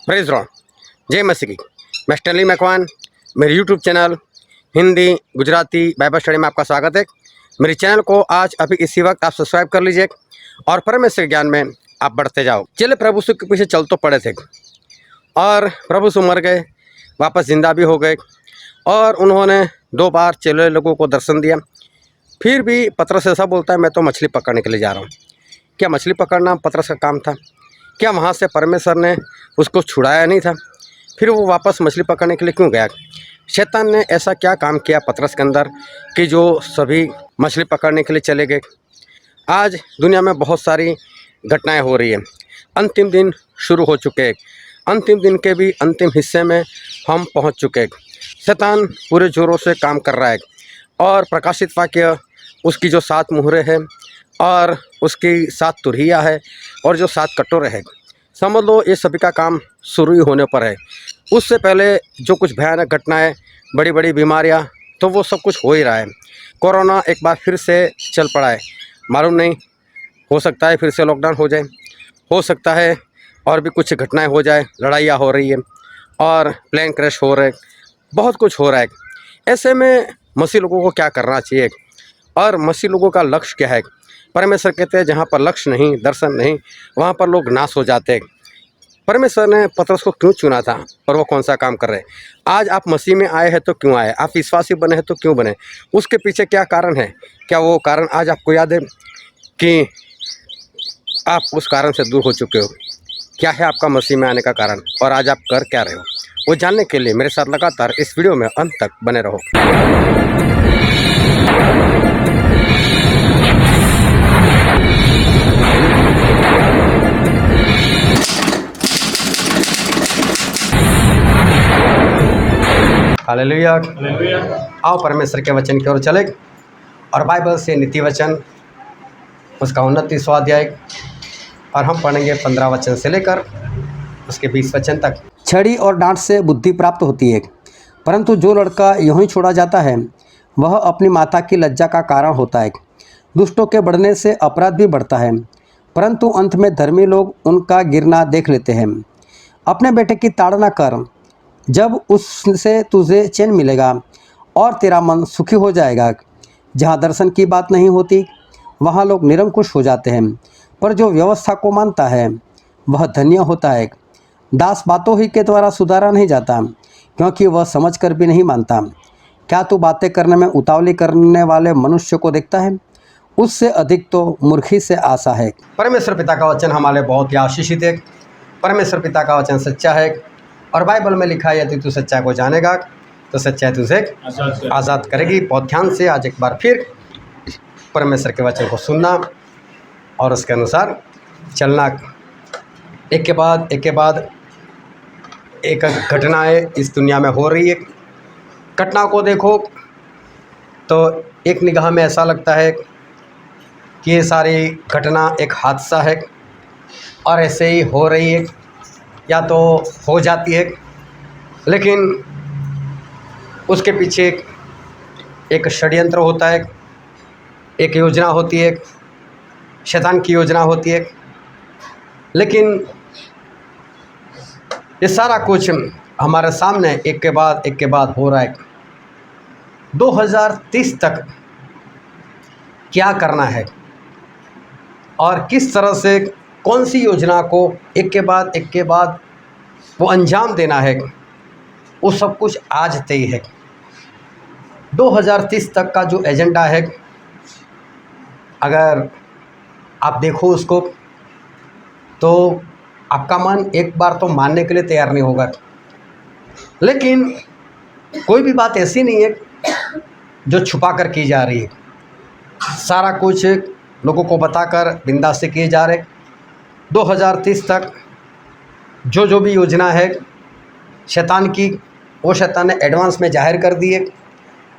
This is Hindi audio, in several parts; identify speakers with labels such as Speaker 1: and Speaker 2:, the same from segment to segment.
Speaker 1: प्रेज लॉर्ड, जय मसीह की। मैं स्टैनली मैकवान, मेरे YouTube channel Hindi Gujarati Bible study में आपका स्वागत है। मेरे चैनल को आज अभी इसी वक्त आप सब्सक्राइब कर लीजिए और परमेश्वर ज्ञान में आप बढ़ते जाओ। चले प्रभु यीशु के पीछे चल तो पड़े थे और प्रभु यीशु मर गए, वापस जिंदा भी हो गए और उन्होंने 2 बार चेले लोगों को दर्शन दिया। फिर भी पतरस ऐसा बोलता है, मैं तो मछली पकड़ने के लिए जा रहा हूँ। क्या मछली पकड़ना पतरस का काम था? क्या वहाँ से परमेश्वर ने उसको छुड़ाया नहीं था? फिर वो वापस मछली पकड़ने के लिए क्यों गया? शैतान ने ऐसा क्या काम किया पतरस के अंदर कि जो सभी मछली पकड़ने के लिए चले गए? आज दुनिया में बहुत सारी घटनाएं हो रही है। अंतिम दिन शुरू हो चुके हैं। अंतिम दिन के भी अंतिम हिस्से में हम पहुंच चुके हैं। शैतान पूरे जोरों से काम कर रहा है और प्रकाशित वाक्य उसकी जो 7 मुहरें हैं और उसकी 7 तुरहियां है और जो 7 कटोरे हैं, समझ लो ये सभी का काम शुरू ही होने पर है। उससे पहले जो कुछ भयानक घटनाएं, बड़ी बड़ी बीमारियां, तो वो सब कुछ हो ही रहा है। कोरोना एक बार फिर से चल पड़ा है। मालूम नहीं, हो सकता है फिर से लॉकडाउन हो जाए, हो सकता है और भी कुछ घटनाएं हो जाए। लड़ाइयाँ हो रही है और प्लेन क्रैश हो रहे, बहुत कुछ हो रहा है। ऐसे में मसीह लोगों को क्या करना चाहिए और मसीह लोगों का लक्ष्य क्या है? परमेश्वर कहते हैं जहाँ पर लक्ष्य नहीं, दर्शन नहीं, वहाँ पर लोग नाश हो जाते हैं। परमेश्वर ने पतरस को क्यों चुना था और वो कौन सा काम कर रहे हैं? आज आप मसीह में आए हैं तो क्यों आए? आप विश्वासी बने हैं तो क्यों बने? उसके पीछे क्या कारण है? क्या वो कारण आज आपको याद है कि आप उस कारण से दूर हो चुके हो? क्या है आपका मसीह में आने का कारण और आज आप कर क्या रहे हो? वो जानने के लिए मेरे साथ लगातार इस वीडियो में अंत तक बने रहो। हालेलुया। आओ परमेश्वर के वचन की ओर चले और बाइबल से नीति वचन उसका 29वां अध्याय और हम पढ़ेंगे 15 वचन से लेकर उसके 20 वचन तक।
Speaker 2: छड़ी और डांट से बुद्धि प्राप्त होती है, परंतु जो लड़का यूं ही छोड़ा जाता है वह अपनी माता की लज्जा का कारण होता है। दुष्टों के बढ़ने से अपराध भी बढ़ता है, परंतु अंत में धर्मी लोग उनका गिरना देख लेते हैं। अपने बेटे की ताड़ना कर, जब उससे तुझे चैन मिलेगा और तेरा मन सुखी हो जाएगा। जहाँ दर्शन की बात नहीं होती वहाँ लोग निरंकुश हो जाते हैं, पर जो व्यवस्था को मानता है वह धन्य होता है। दास बातों ही के द्वारा सुधारा नहीं जाता, क्योंकि वह समझ कर भी नहीं मानता। क्या तू बातें करने में उतावली करने वाले मनुष्य को देखता है? उससे अधिक तो मूर्खी से आशा है।
Speaker 1: परमेश्वर पिता का वचन हमारे बहुत ही आशीषित है। परमेश्वर पिता का वचन सच्चा है और बाइबल में लिखा है यदि तू सच्चाई को जानेगा तो सच्चाई तुझे आज़ाद करेगी। बहुत ध्यान से आज एक बार फिर परमेश्वर के वचन को सुनना और उसके अनुसार चलना। एक के बाद एक घटनाएं इस दुनिया में हो रही है। घटना को देखो तो एक निगाह में ऐसा लगता है कि ये सारी घटना एक हादसा है और ऐसे ही हो रही है या तो हो जाती है, लेकिन उसके पीछे एक षड्यंत्र होता है, एक योजना होती है, शैतान की योजना होती है। लेकिन ये सारा कुछ हमारे सामने एक के बाद हो रहा है। 2030 तक क्या करना है और किस तरह से कौन सी योजना को एक के बाद वो अंजाम देना है, वो सब कुछ आज तय है। 2030 तक का जो एजेंडा है, अगर आप देखो उसको तो आपका मन एक बार तो मानने के लिए तैयार नहीं होगा। लेकिन कोई भी बात ऐसी नहीं है जो छुपा कर की जा रही है। सारा कुछ लोगों को बताकर बिंदास से किए जा रहे। 2030 तक जो भी योजना है शैतान की, वो शैतान ने एडवांस में जाहिर कर दी है।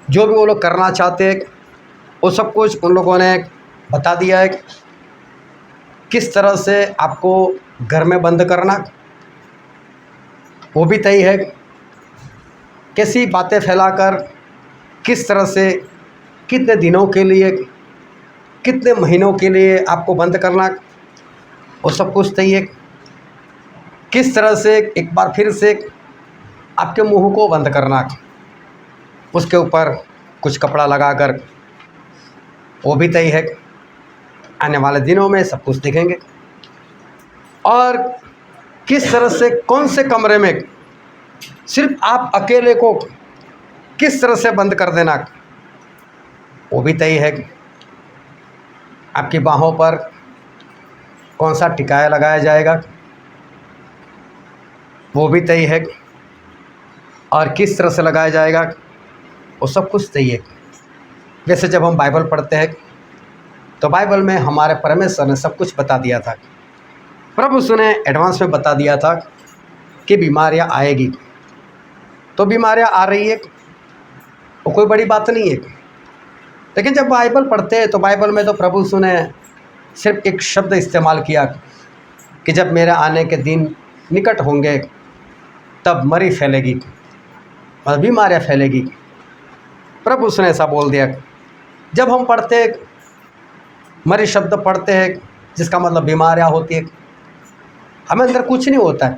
Speaker 1: जो भी वो लोग करना चाहते हैं वो सब कुछ उन लोगों ने बता दिया है। किस तरह से आपको घर में बंद करना वो भी तय है। कैसी बातें फैलाकर किस तरह से कितने दिनों के लिए, कितने महीनों के लिए आपको बंद करना, वो सब कुछ तय है। किस तरह से एक बार फिर से आपके मुंह को बंद करना, उसके ऊपर कुछ कपड़ा लगाकर, वो भी तय है। आने वाले दिनों में सब कुछ देखेंगे। और किस तरह से कौन से कमरे में सिर्फ आप अकेले को किस तरह से बंद कर देना, वो भी तय है। आपकी बाहों पर कौन सा टिकाया लगाया जाएगा, वो भी तय है। और किस तरह से लगाया जाएगा, वो सब कुछ तय है। जैसे जब हम बाइबल पढ़ते हैं तो बाइबल में हमारे परमेश्वर ने सब कुछ बता दिया था। प्रभु उसने एडवांस में बता दिया था कि बीमारियां आएगी, तो बीमारियां आ रही है, वो कोई बड़ी बात नहीं है। लेकिन जब बाइबल पढ़ते हैं तो बाइबल में तो प्रभु उसने सिर्फ एक शब्द इस्तेमाल किया कि जब मेरे आने के दिन निकट होंगे तब मरी फैलेगी और बीमारियां फैलेगी। प्रभु उसने ऐसा बोल दिया। जब हम पढ़ते मरी शब्द पढ़ते हैं जिसका मतलब बीमारियां होती है, हमें अंदर कुछ नहीं होता है,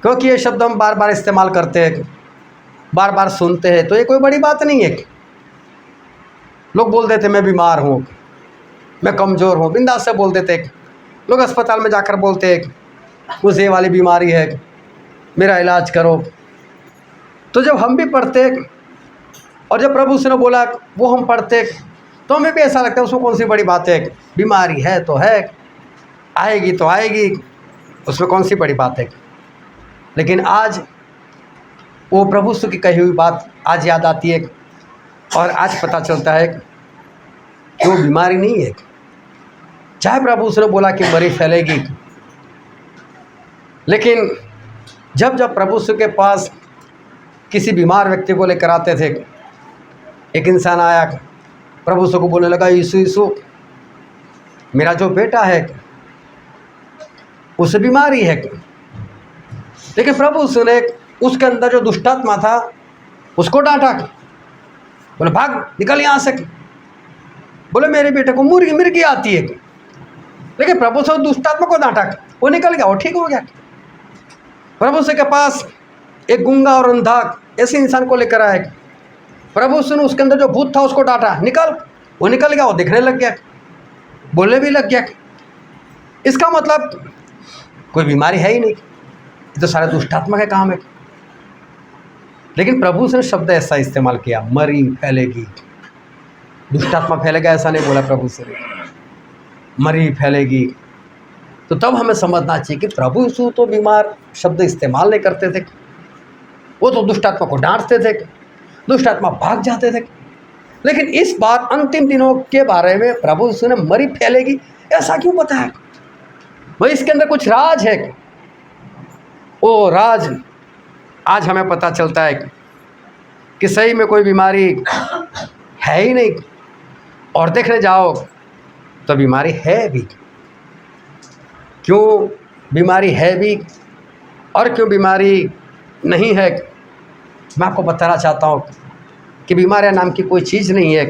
Speaker 1: क्योंकि ये शब्द हम बार बार इस्तेमाल करते हैं, बार बार सुनते हैं, तो ये कोई बड़ी बात नहीं है। लोग बोल देते मैं बीमार हूँ, मैं कमज़ोर हूँ, बिंदास से बोल देते। लोग अस्पताल में जाकर बोलते हैं मुझे ये वाली बीमारी है, मेरा इलाज करो। तो जब हम भी पढ़ते और जब प्रभु उसने बोला वो हम पढ़ते तो हमें भी ऐसा लगता है उसमें कौन सी बड़ी बात है, बीमारी है तो है, आएगी तो आएगी, उसमें कौन सी बड़ी बात है। लेकिन आज वो प्रभु यीशु की कही हुई बात आज याद आती है और आज पता चलता है कि वो बीमारी नहीं है। चाहे प्रभु उसने बोला कि मरी फैलेगी, लेकिन जब जब प्रभु यीशु के पास किसी बीमार व्यक्ति को लेकर आते थे, एक इंसान आया, प्रभु यीशु को बोलने लगा यीशु यीशु मेरा जो बेटा है उसे बीमारी है। लेकिन प्रभु यीशु ने उसके अंदर जो दुष्टात्मा था उसको डांटा, बोले भाग निकल यहाँ से। बोले मेरे बेटे को मिर्गी आती है। लेकिन प्रभु यीशु दुष्टात्मा को डांटा, वो निकल गया, वो ठीक हो गया। प्रभु यीशु के पास एक गूंगा और अंधा ऐसे इंसान को लेकर आए, प्रभु यीशु ने उसके अंदर जो भूत था उसको डांटा, निकल, वो निकल गया, वो दिखने लग गया, बोलने भी लग गया। इसका मतलब कोई बीमारी है ही नहीं, ये तो सारे दुष्टात्मा के काम है। लेकिन प्रभु यीशु ने शब्द ऐसा इस्तेमाल किया, मरी फैलेगी, दुष्टात्मा फैलेगा ऐसा नहीं बोला प्रभु यीशु ने, मरी फैलेगी। तो तब हमें समझना चाहिए कि प्रभु यीशु तो बीमार शब्द इस्तेमाल नहीं करते थे, वो तो दुष्टात्मा को डांटते थे, दुष्टात्मा भाग जाते थे। लेकिन इस बार अंतिम दिनों के बारे में प्रभु यीशु ने मरी फैलेगी ऐसा क्यों बताया? भाई इसके अंदर कुछ राज है। वो राज आज हमें पता चलता है कि सही में कोई बीमारी है ही नहीं, और देखने जाओ तो बीमारी है भी। क्यों बीमारी है भी और क्यों बीमारी नहीं है, मैं आपको बताना चाहता हूँ कि बीमारियां नाम की कोई चीज़ नहीं है,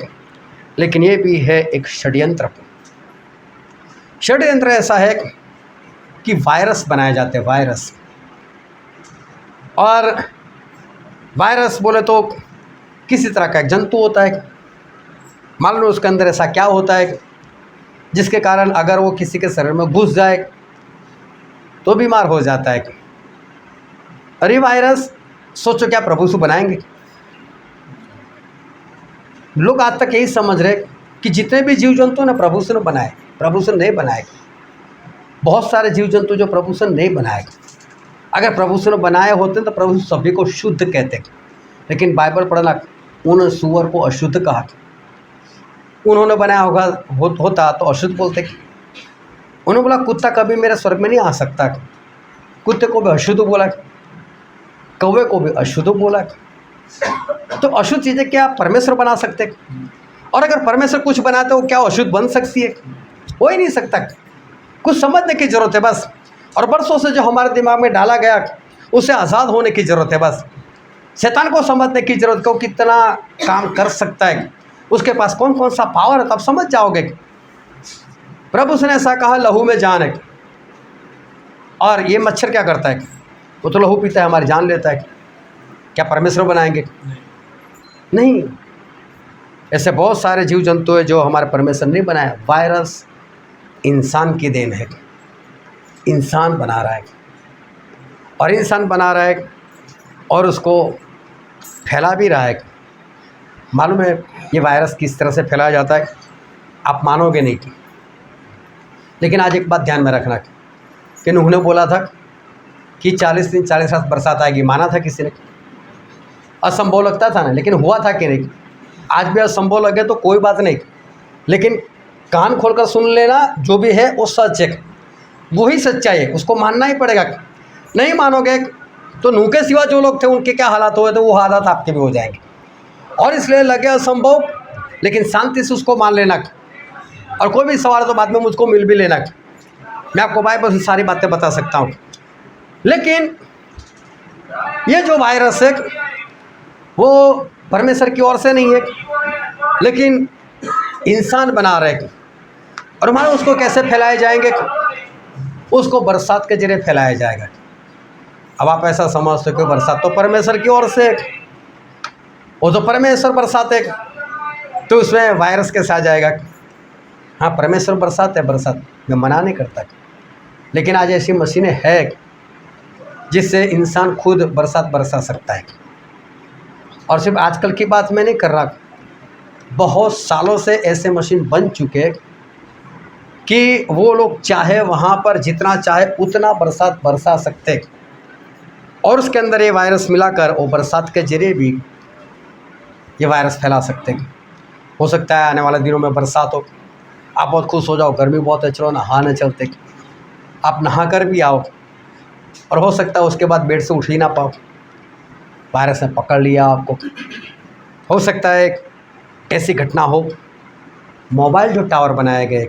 Speaker 1: लेकिन ये भी है एक षड्यंत्र। षड्यंत्र ऐसा है कि वायरस बनाए जाते हैं, वायरस। और वायरस बोले तो किसी तरह का एक जंतु होता है, मान लो उसके अंदर ऐसा क्या होता है जिसके कारण अगर वो किसी के शरीर में घुस जाए तो बीमार हो जाता है। अरे वायरस सोचो क्या प्रभु यीशु बनाएंगे? लोग आज तक यही समझ रहे कि जितने भी जीव जंतु ने प्रभु यीशु ने बनाए, प्रभु यीशु नहीं बनाए। बहुत सारे जीव जंतु जो प्रभु यीशु नहीं बनाए, अगर प्रभु यीशु ने बनाए होते तो प्रभु यीशु सभी को शुद्ध कहते। लेकिन बाइबल पढ़ना, उन्होंने सुअर को अशुद्ध कहा, उन्होंने बनाया होता तो अशुद्ध बोलते। उन्होंने बोला कुत्ता कभी मेरे स्वर्ग में नहीं आ सकता, कुत्ते को भी अशुद्ध बोला, कौवे को भी अशुद्ध बोला। तो अशुद्ध चीज़ें क्या परमेश्वर बना सकते? और अगर परमेश्वर कुछ बनाते हो क्या अशुद्ध बन सकती है? हो ही नहीं सकता। कुछ समझने की ज़रूरत है बस, और बरसों से जो हमारे दिमाग में डाला गया उसे आज़ाद होने की ज़रूरत है बस। शैतान को समझने की ज़रूरत है, वो कितना काम कर सकता है, उसके पास कौन कौन सा पावर है, तब समझ जाओगे। प्रभु ने ऐसा कहा लहू में जान है, और ये मच्छर क्या करता है? वो तो लहू पीता है, हमारी जान लेता है। क्या परमेश्वर बनाएंगे? नहीं। ऐसे बहुत सारे जीव जंतु हैं जो हमारे परमेश्वर नहीं बनाया। वायरस इंसान की देन है, इंसान बना रहा है, और इंसान बना रहा है और उसको फैला भी रहा है। मालूम है ये वायरस किस तरह से फैलाया जाता है? आप मानोगे नहीं कि, लेकिन आज एक बात ध्यान में रखना कि नूह ने बोला था कि 40 दिन 40 रात बरसात आएगी। माना था किसी ने? असंभव लगता था ना, लेकिन हुआ था कि नहीं? आज भी असंभव लगे तो कोई बात नहीं, लेकिन कान खोलकर सुन लेना, जो भी है वो सच है, वही सच्चाई है, उसको मानना ही पड़ेगा। नहीं मानोगे तो नूह के सिवा जो लोग थे उनके क्या हालात हुए थे, वो हालात आपके भी हो जाएंगे। और इसलिए लगे असंभव, लेकिन शांति से उसको मान लेना, और कोई भी सवाल तो बाद में मुझको मिल भी लेना। मैं आपको बाइबल से सारी बातें बता सकता हूँ। लेकिन ये जो वायरस है वो परमेश्वर की ओर से नहीं है, लेकिन इंसान बना रहे हैं। और हमारे उसको कैसे फैलाए जाएंगे? उसको बरसात के जरिए फैलाया जाएगा। अब आप ऐसा समझते हो कि बरसात तो परमेश्वर की ओर से, वो तो परमेश्वर बरसात है, तो उसमें वायरस कैसे आ जाएगा? हाँ, परमेश्वर बरसात है, बरसात मैं मना नहीं करता, लेकिन आज ऐसी मशीनें हैं जिससे इंसान खुद बरसात बरसा सकता है। और सिर्फ आजकल की बात मैं नहीं कर रहा, बहुत सालों से ऐसे मशीन बन चुके कि वो लोग चाहे वहाँ पर जितना चाहे उतना बरसात बरसा सकते, और उसके अंदर ये वायरस मिलाकर वो बरसात के जरिए भी ये वायरस फैला सकते। हो सकता है आने वाले दिनों में बरसात हो, आप बहुत खुश हो जाओ, गर्मी बहुत है, चलो नहाने चलते, आप नहा कर भी आओ, और हो सकता है उसके बाद बेड से उठ ही ना पाओ, वायरस ने पकड़ लिया आपको। हो सकता है एक ऐसी घटना हो, मोबाइल जो टावर बनाए गए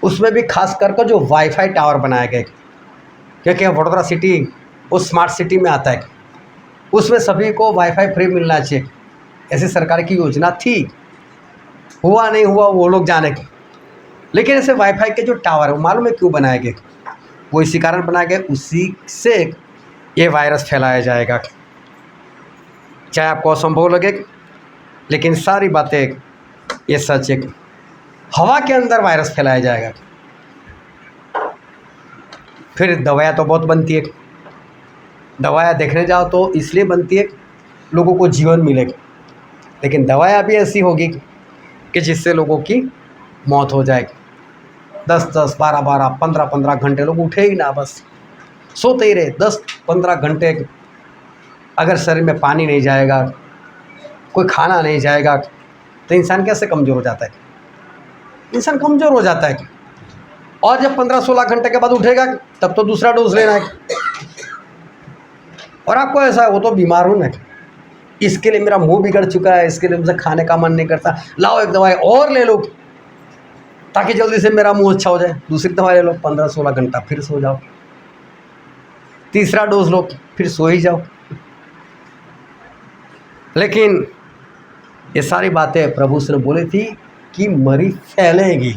Speaker 1: उसमें भी खास कर जो वाईफाई टावर बनाए गए, क्योंकि वडोदरा सिटी उस स्मार्ट सिटी में आता है, उसमें सभी को वाईफाई फ्री मिलना चाहिए, ऐसी सरकार की योजना थी। हुआ नहीं हुआ वो लोग जाने के, लेकिन ऐसे वाईफाई के जो टावर है वो मालूम है क्यों बनाए गए? वो इसी कारण बनाए गए, उसी से ये वायरस फैलाया जाएगा। चाहे आपको असंभव लगे, लेकिन सारी बातें ये सच है। हवा के अंदर वायरस फैलाया जाएगा। फिर दवाइयाँ तो बहुत बनती है, दवाइयाँ देखने जाओ तो इसलिए बनती है लोगों को जीवन मिलेगा, लेकिन दवाइयाँ भी ऐसी होगी कि जिससे लोगों की मौत हो जाएगी। 10-10, 12-12, 15-15 घंटे लोग उठे ही ना, बस सोते ही रहे 10-15 घंटे। अगर शरीर में पानी नहीं जाएगा, कोई खाना नहीं जाएगा, तो इंसान कैसे कमज़ोर हो जाता है? इंसान कमज़ोर हो जाता है। और जब 15-16 घंटे के बाद उठेगा तब तो दूसरा डोज लेना है, और आपको ऐसा है वो तो बीमार हूँ मैं, इसके लिए मेरा मुंह बिगड़ चुका है, इसके लिए मुझे खाने का मन नहीं करता, लाओ एक दवाई और ले लो ताकि जल्दी से मेरा मुंह अच्छा हो जाए। दूसरी दवाई ले लो, 15-16 घंटा फिर सो जाओ, तीसरा डोज लो, फिर सो ही जाओ। लेकिन ये सारी बातें प्रभु से बोली थी कि मरी फैलेगी।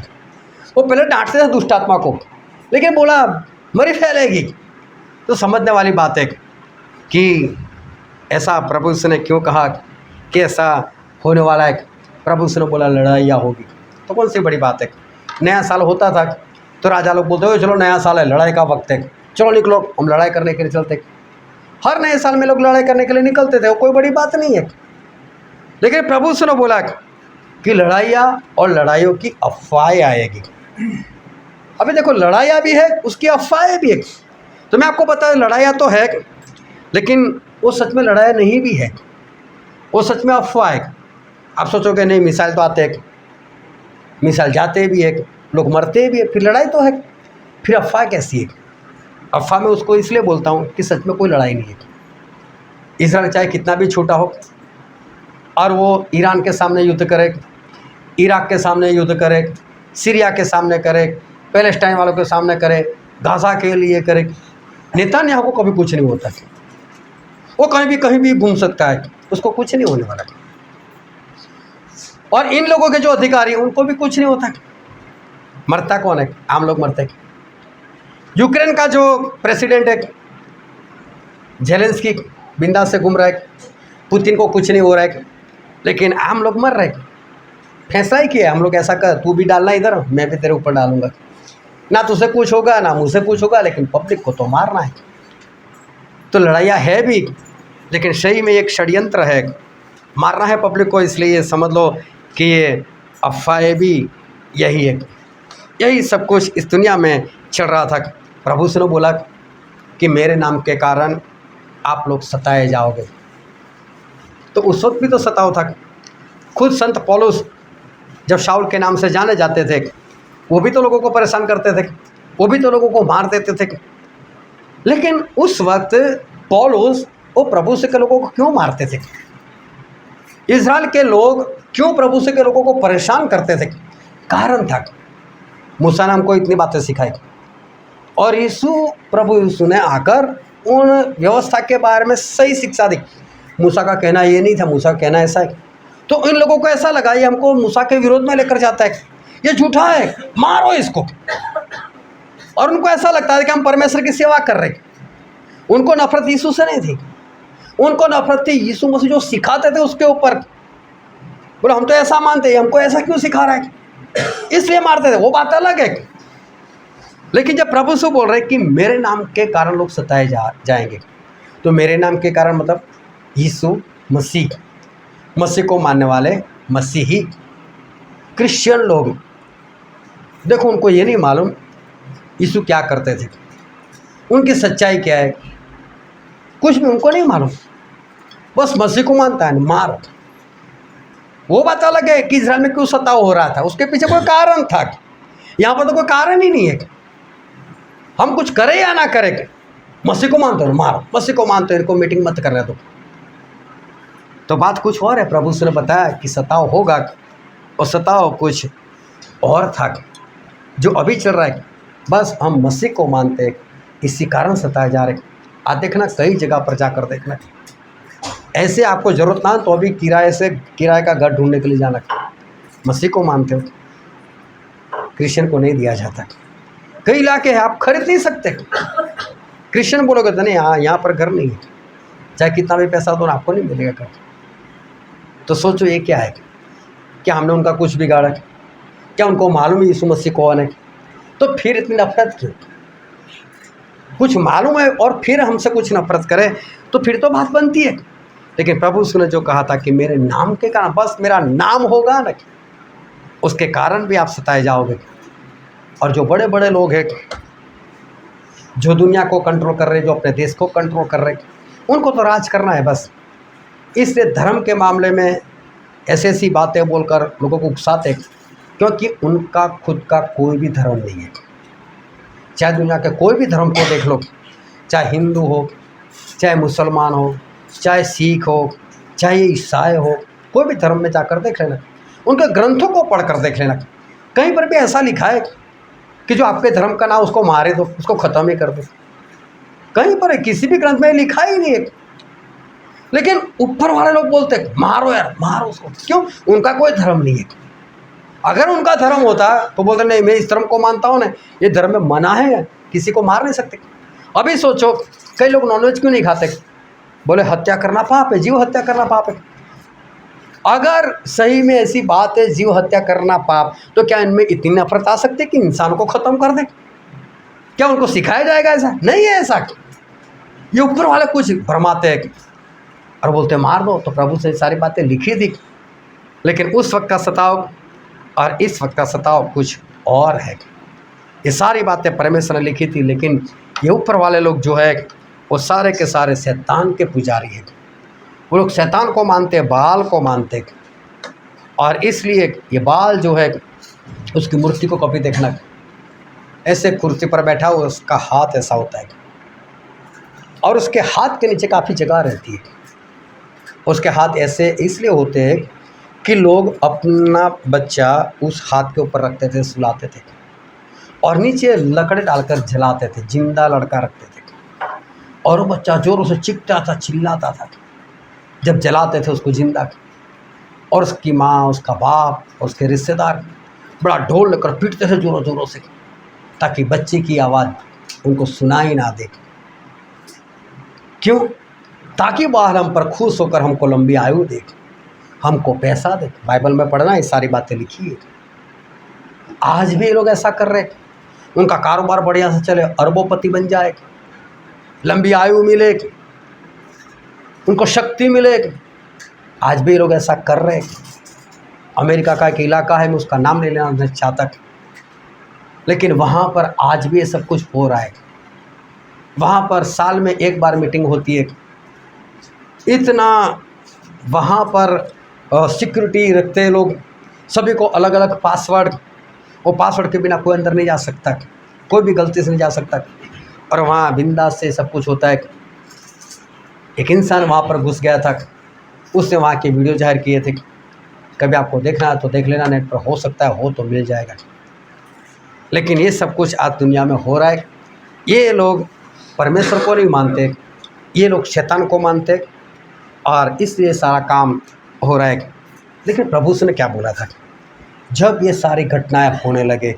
Speaker 1: वो पहले डांटते थे दुष्ट आत्मा को, लेकिन बोला मरी फैलेगी। तो समझने वाली बात है कि ऐसा प्रभु ने क्यों कहा कि ऐसा होने वाला है। प्रभु ने बोला लड़ाइयाँ होगी, तो कौन सी बड़ी बात है? नया साल होता था तो राजा लोग बोलते हो चलो नया साल है, लड़ाई का वक्त है, चलो निकलो हम लड़ाई करने के लिए चलते। हर नए साल में लोग लड़ाई करने के लिए निकलते थे, वो कोई बड़ी बात नहीं है। लेकिन प्रभु ने बोला कि लड़ाइयाँ और लड़ाइयों की अफवाहें आएगी। अभी देखो लड़ाइयाँ भी है, उसकी अफवाहें भी है। तो मैं आपको बता दूं लड़ाइयाँ तो है, लेकिन वो सच में लड़ाई नहीं भी है, वो सच में अफवाह है। आप सोचोगे नहीं मिसाइल तो आते हैं, मिसाइल जाते भी है, लोग मरते भी है, फिर लड़ाई तो है, फिर अफवाह कैसी है? अफवाह मैं उसको इसलिए बोलता हूँ कि सच में कोई लड़ाई नहीं है। इसराइल चाहे कितना भी छोटा हो और वो ईरान के सामने युद्ध करे, इराक के सामने युद्ध करे, सीरिया के सामने करे, पैलेस्टाइन वालों के सामने करे, गाज़ा के लिए करे, नेतन्याहू को कभी कुछ नहीं होता। वो कहीं भी घूम सकता है, उसको कुछ नहीं होने वाला। और इन लोगों के जो अधिकारी हैं उनको भी कुछ नहीं होता। मरता कौन है? आम लोग मरते हैं। यूक्रेन का जो प्रेसिडेंट है जेलेंस्की बिंदास से घूम रहा है, पुतिन को कुछ नहीं हो रहा है, लेकिन हम लोग मर रहे हैं। फैसला ही किया हम लोग, ऐसा कर तू भी डालना इधर, मैं भी तेरे ऊपर डालूंगा, ना तुझसे कुछ होगा ना मुझसे कुछ होगा, लेकिन पब्लिक को तो मारना है। तो लड़ाइयाँ है भी, लेकिन सही में एक षड्यंत्र है, मारना है पब्लिक को। इसलिए समझ लो कि ये अफवाहें भी यही है, यही सब कुछ इस दुनिया में चल रहा था। प्रभु से ने बोला कि मेरे नाम के कारण आप लोग सताए जाओगे, तो उस वक्त भी तो सताव था। खुद संत पौलुस जब शाऊल के नाम से जाने जाते थे, वो भी तो लोगों को परेशान करते थे, वो भी तो लोगों को मार देते थे। लेकिन उस वक्त पौलुस वो प्रभु से के लोगों को क्यों मारते थे? इज़राइल के लोग क्यों प्रभु से के लोगों को परेशान करते थे? कारण था, मूसा ने हमको इतनी बातें सिखाई, और प्रभु यीशु ने आकर उन व्यवस्था के बारे में सही शिक्षा दी। मूसा का कहना ये नहीं था, मूसा का कहना ऐसा है। तो इन लोगों को ऐसा लगा ये हमको मूसा के विरोध में लेकर जाता है, ये झूठा है, मारो इसको। और उनको ऐसा लगता है कि हम परमेश्वर की सेवा कर रहे हैं। उनको नफरत यीशु से नहीं थी, उनको नफरत थी यीशु मसीह जो सिखाते थे उसके ऊपर। बोले हम तो ऐसा मानते हैं, हमको ऐसा क्यों सिखा रहा है, इसलिए मारते थे। वो बात अलग है। लेकिन जब प्रभु से बोल रहे कि मेरे नाम के कारण लोग सताए जाएंगे, तो मेरे नाम के कारण मतलब यीशु मसीह, मसीह को मानने वाले मसीही क्रिश्चियन लोग। देखो उनको ये नहीं मालूम यीशु क्या करते थे, उनकी सच्चाई क्या है, कुछ भी उनको नहीं मालूम, बस मसीह को मानता है, मार। वो बात अलग है कि इज़राइल में क्यों सताव हो रहा था, उसके पीछे कोई कारण था। यहाँ पर तो कोई कारण ही नहीं है। हम कुछ करें या ना करें, मसीह को मानते हो मारो, मसीह को मानते हो, इनको मीटिंग मत कर रहे तो बात कुछ और है। प्रभु ने बताया कि सताव होगा, और सताव कुछ और था जो अभी चल रहा है। बस हम मसीह को मानते हैं, इसी कारण सताए जा रहे। आज देखना कई जगह पर जाकर देखना, ऐसे आपको ज़रूरत ना तो अभी किराए का घर ढूंढने के लिए जाना। मसीह को मानते हो, क्रिश्चियन को नहीं दिया जाता। कई इलाके हैं आप खरीद नहीं सकते, क्रिश्चियन बोलोगे तो नहीं, यहाँ पर घर नहीं है, चाहे कितना भी पैसा दो आपको नहीं मिलेगा घर। तो सोचो ये क्या है, क्या हमने उनका कुछ बिगाड़ा? क्या उनको मालूम है यीशु मसीह कौन है? तो फिर इतनी नफरत क्यों? कुछ मालूम है और फिर हमसे कुछ नफरत करे तो फिर तो बात बनती है। लेकिन प्रभु ने जो कहा था कि मेरे नाम के कारण, बस मेरा नाम होगा ना, उसके कारण भी आप सताए जाओगे। और जो बड़े बड़े लोग हैं जो दुनिया को कंट्रोल कर रहे हैं, जो अपने देश को कंट्रोल कर रहे हैं, उनको तो राज करना है बस। इसलिए धर्म के मामले में ऐसी ऐसी बातें बोलकर लोगों को उकसाते, क्योंकि उनका खुद का कोई भी धर्म नहीं है। चाहे दुनिया के कोई भी धर्म को देख लो, चाहे हिंदू हो, चाहे मुसलमान हो, चाहे सिख हो, चाहे ईसाई हो, कोई भी धर्म में जाकर देख लेना, उनके ग्रंथों को पढ़कर देख लेना, कहीं पर भी ऐसा लिखा है कि जो आपके धर्म का नाम उसको मारे दो, उसको ख़त्म ही कर दो। कहीं पर किसी भी ग्रंथ में लिखा ही नहीं है। लेकिन ऊपर वाले लोग बोलते हैं मारो यार, मारो उसको। क्यों? उनका कोई धर्म नहीं है। अगर उनका धर्म होता तो बोलते नहीं मैं इस धर्म को मानता हूँ ना, ये धर्म में मना है, किसी को मार नहीं सकते। अभी सोचो कई लोग नॉनवेज क्यों नहीं खाते? बोले हत्या करना पाप है, जीव हत्या करना पाप है। अगर सही में ऐसी बात है जीव हत्या करना पाप, तो क्या इनमें इतनी नफरत आ सकती है कि इंसान को ख़त्म कर दे? क्या उनको सिखाया जाएगा? ऐसा नहीं है। ऐसा ये ऊपर वाले कुछ भरमाते हैं और बोलते मार दो। तो प्रभु से सारी बातें लिखी थी, लेकिन उस वक्त का सताव और इस वक्त का सताव कुछ और है। ये सारी बातें परमेश्वर ने लिखी थी, लेकिन ये ऊपर वाले लोग जो है वो सारे के सारे शैतान के पुजारी हैं। वो लोग शैतान को मानते, बाल को मानते, और इसलिए ये बाल जो है उसकी मूर्ति को कभी देखना, ऐसे कुर्सी पर बैठा हुआ उसका हाथ ऐसा होता है, और उसके हाथ के नीचे काफ़ी जगह रहती है। उसके हाथ ऐसे इसलिए होते हैं कि लोग अपना बच्चा उस हाथ के ऊपर रखते थे, सुलाते थे, और नीचे लकड़ी डालकर जलाते थे, जिंदा लड़का रखते थे, और वो बच्चा जोरों से चीखता था, चिल्लाता था जब जलाते थे उसको जिंदा। और उसकी माँ, उसका बाप, उसके रिश्तेदार बड़ा ढोल लेकर पीटते थे जोरों जोरों से, ताकि बच्चे की आवाज़
Speaker 2: उनको सुनाई ना दे। क्यों? ताकि बाहर हम पर खुश होकर हमको लंबी आयु दे, हमको पैसा दे। बाइबल में पढ़ना ये सारी बातें लिखी है। आज भी ये लोग ऐसा कर रहे हैं। उनका कारोबार बढ़िया से चले, अरबोपति बन जाए, लंबी आयु मिले, उनको शक्ति मिले। आज भी ये लोग ऐसा कर रहे हैं। अमेरिका का एक इलाका है, मैं उसका नाम नहीं लेना चाहता, लेकिन वहाँ पर आज भी ये सब कुछ हो रहा है। वहाँ पर साल में एक बार मीटिंग होती है। इतना वहाँ पर सिक्योरिटी रखते हैं लोग, सभी को अलग अलग पासवर्ड, वो पासवर्ड के बिना कोई अंदर नहीं जा सकता, कोई भी गलती से नहीं जा सकता। और वहाँ बिंदास से सब कुछ होता है। एक इंसान वहाँ पर घुस गया था, उसने वहाँ की वीडियो जाहिर किए थे। कभी आपको देखना है तो देख लेना, नेट पर हो सकता है, हो तो मिल जाएगा। लेकिन ये सब कुछ आज दुनिया में हो रहा है। ये लोग परमेश्वर को नहीं मानते, ये लोग शैतान को मानते, और इसलिए सारा काम हो रहा है। लेकिन प्रभु ने क्या बोला था? जब ये सारी घटनाएं होने लगे,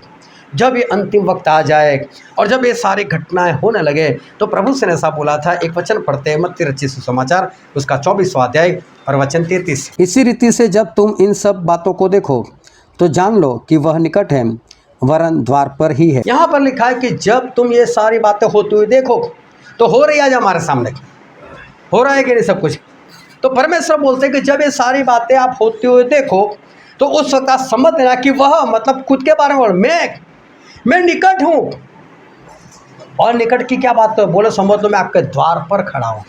Speaker 2: जब ये अंतिम वक्त आ जाए और जब ये सारी घटनाएं होने लगे, तो प्रभु से ने ऐसा बोला था। एक वचन पढ़ते हैं, मत्ती रचित सुसमाचार उसका 24वां अध्याय और वचन 33।
Speaker 3: इसी रीति से जब तुम इन सब बातों को देखो तो जान लो कि वह निकट है, वरन द्वार पर ही है।
Speaker 2: यहाँ पर लिखा है कि जब तुम ये सारी बातें होती हुई देखो, तो हो रही है आज हमारे सामने, हो रहा है कि नहीं सब कुछ। तो परमेश्वर बोलते हैं कि जब ये सारी बातें आप होते हुए देखो, तो उस वक्त आप समझ लेना कि वह, मतलब खुद के बारे में, मैं निकट हूँ। और निकट की क्या बात है? बोले समझ लो मैं आपके द्वार पर खड़ा हूँ।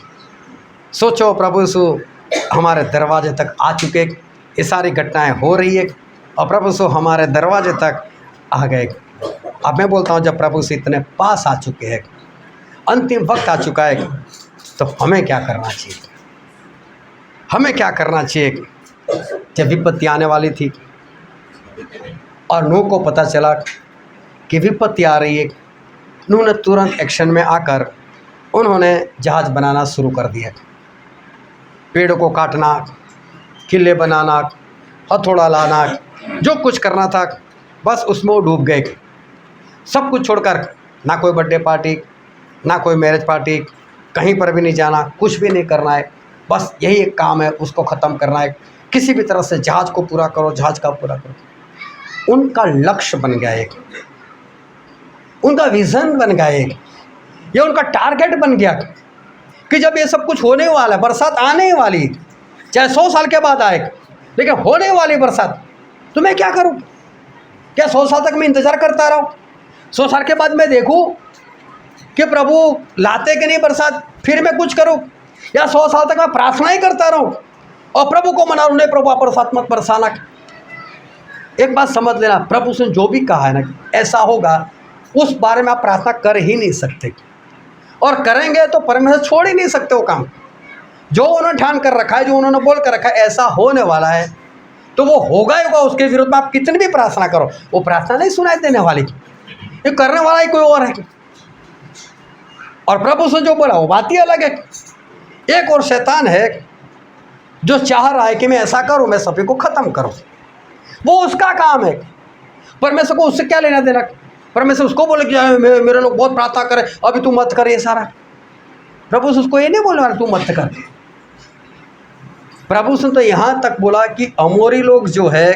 Speaker 2: सोचो, प्रभु यीशु हमारे दरवाजे तक आ चुके, ये सारी घटनाएं हो रही है और प्रभु यीशु हमारे दरवाजे तक आ गए। अब मैं बोलता हूँ, जब प्रभु यीशु इतने पास आ चुके हैं, अंतिम वक्त आ चुका है, तो हमें क्या करना चाहिए? हमें क्या करना चाहिए? जब विपत्ति आने वाली थी और नूह को पता चला कि विपत्ति आ रही है, नूह ने तुरंत एक्शन में आकर उन्होंने जहाज़ बनाना शुरू कर दिया। पेड़ों को काटना, किले बनाना, हथौड़ा लाना, जो कुछ करना था बस उसमें वो डूब गए। सब कुछ छोड़कर, ना कोई बर्थडे पार्टी, ना कोई मैरिज पार्टी, कहीं पर भी नहीं जाना, कुछ भी नहीं करना है। बस यही एक काम है, उसको ख़त्म करना है। किसी भी तरह से जहाज़ को पूरा करो, जहाज़ का पूरा करो। उनका लक्ष्य बन गया एक, उनका विज़न बन गया एक, ये उनका टारगेट बन गया कि जब ये सब कुछ होने वाला है, बरसात आने वाली, चाहे 100 साल के बाद आए, लेकिन होने वाली बरसात, तो मैं क्या करूं? क्या 100 साल तक मैं इंतज़ार करता रहूं? 100 साल के बाद मैं देखूं कि प्रभु लाते कि नहीं बरसात, फिर मैं कुछ करूं? या 100 साल तक मैं प्रार्थना ही करता रहूं और प्रभु को मना, नहीं प्रभु आप बरसात मत बरसाना। एक बात समझ लेना, प्रभु से जो भी कहा है ना ऐसा होगा, उस बारे में आप प्रार्थना कर ही नहीं सकते, और करेंगे तो परमेश्वर छोड़ ही नहीं सकते वो काम। जो उन्होंने ठान कर रखा है, जो उन्होंने बोल कर रखा है ऐसा होने वाला है, तो वो होगा ही होगा। उसके विरुद्ध में आप कितनी भी प्रार्थना करो, वो प्रार्थना नहीं सुनाई देने वाली, ये करने वाला ही कोई और है। और प्रभु से जो बोला वो बात ही अलग है। एक और शैतान है जो चाह रहा है कि मैं ऐसा करूं, मैं सभी को ख़त्म करूं, वो उसका काम है। परमेश्वर को उससे क्या लेना देना? परमेश्वर उसको बोले कि मेरे लोग बहुत प्रार्थना करें, अभी तू मत कर ये सारा। प्रभु उसको ये नहीं बोलने वाला तू मत कर। प्रभु से तो यहाँ तक बोला कि अमोरी लोग जो है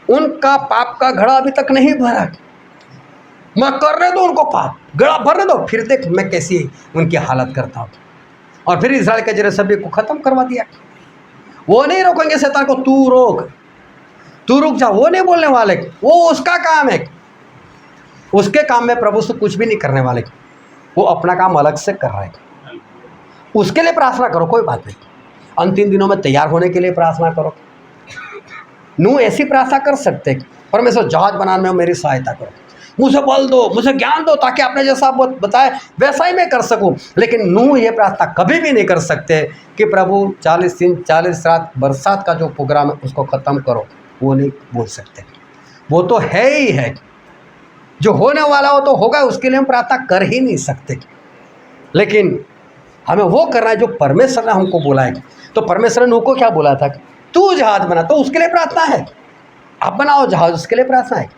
Speaker 2: उनका पाप का घड़ा अभी तक नहीं भरा, मैं करने दो उनको, पाप घड़ा भरने दो, फिर देख मैं कैसी उनकी हालत करता हूँ। और फिर इस्राएल के जरिए सभी को ख़त्म करवा दिया। वो नहीं रोकेंगे शैतान को, तू रोक, तू रुक जा, वो नहीं बोलने वाले, वो उसका काम है। उसके काम में प्रभु से कुछ भी नहीं करने वाले, वो अपना काम अलग से कर रहे हैं। उसके लिए प्रार्थना करो, कोई बात नहीं। अंतिम दिनों में तैयार होने के लिए प्रार्थना करो। नूह ऐसी प्रार्थना कर सकते, परमेश्वर जहाज बनाने में मेरी सहायता करो, मुझे बल दो, मुझे ज्ञान दो, ताकि आपने जैसा बताए वैसा ही मैं कर सकूं। लेकिन नूह ये प्रार्थना कभी भी नहीं कर सकते कि प्रभु 40 दिन 40 रात बरसात का जो प्रोग्राम है उसको ख़त्म करो, वो नहीं बोल सकते। वो तो है ही है, जो होने वाला हो तो होगा, उसके लिए हम प्रार्थना कर ही नहीं सकते। लेकिन हमें वो करना है जो परमेश्वर ने हमको बोला है। तो परमेश्वर ने नूह को क्या बोला था? तू जहाज बना, तो उसके लिए प्रार्थना है। आप बनाओ जहाज, उसके लिए प्रार्थना है।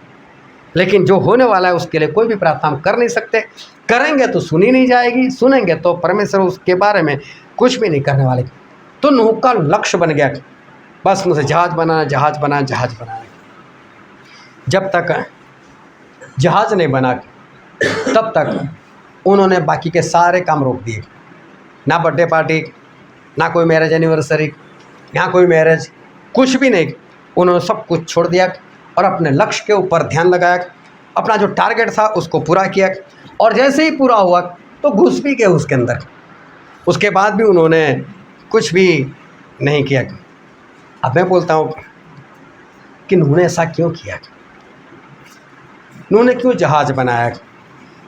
Speaker 1: लेकिन जो होने वाला है उसके लिए कोई भी प्रार्थना हम कर नहीं सकते। करेंगे तो सुनी नहीं जाएगी, सुनेंगे तो परमेश्वर उसके बारे में कुछ भी नहीं करने वाले। तो नूह का लक्ष्य बन गया, बस मुझे जहाज़ बनाना, जहाज़ बनाना, जहाज़ बनाना। जब तक जहाज़ नहीं बना तब तक उन्होंने बाकी के सारे काम रोक दिए। ना बर्थडे पार्टी, ना कोई मैरिज एनिवर्सरी, ना कोई मैरिज, कुछ भी नहीं। उन्होंने सब कुछ छोड़ दिया और अपने लक्ष्य के ऊपर ध्यान लगाया, अपना जो टारगेट था उसको पूरा किया। और जैसे ही पूरा हुआ तो घुस भी गए उसके अंदर। उसके बाद भी उन्होंने कुछ भी नहीं किया। अब मैं बोलता हूँ कि उन्होंने ऐसा क्यों किया, उन्होंने क्यों जहाज़ बनाया,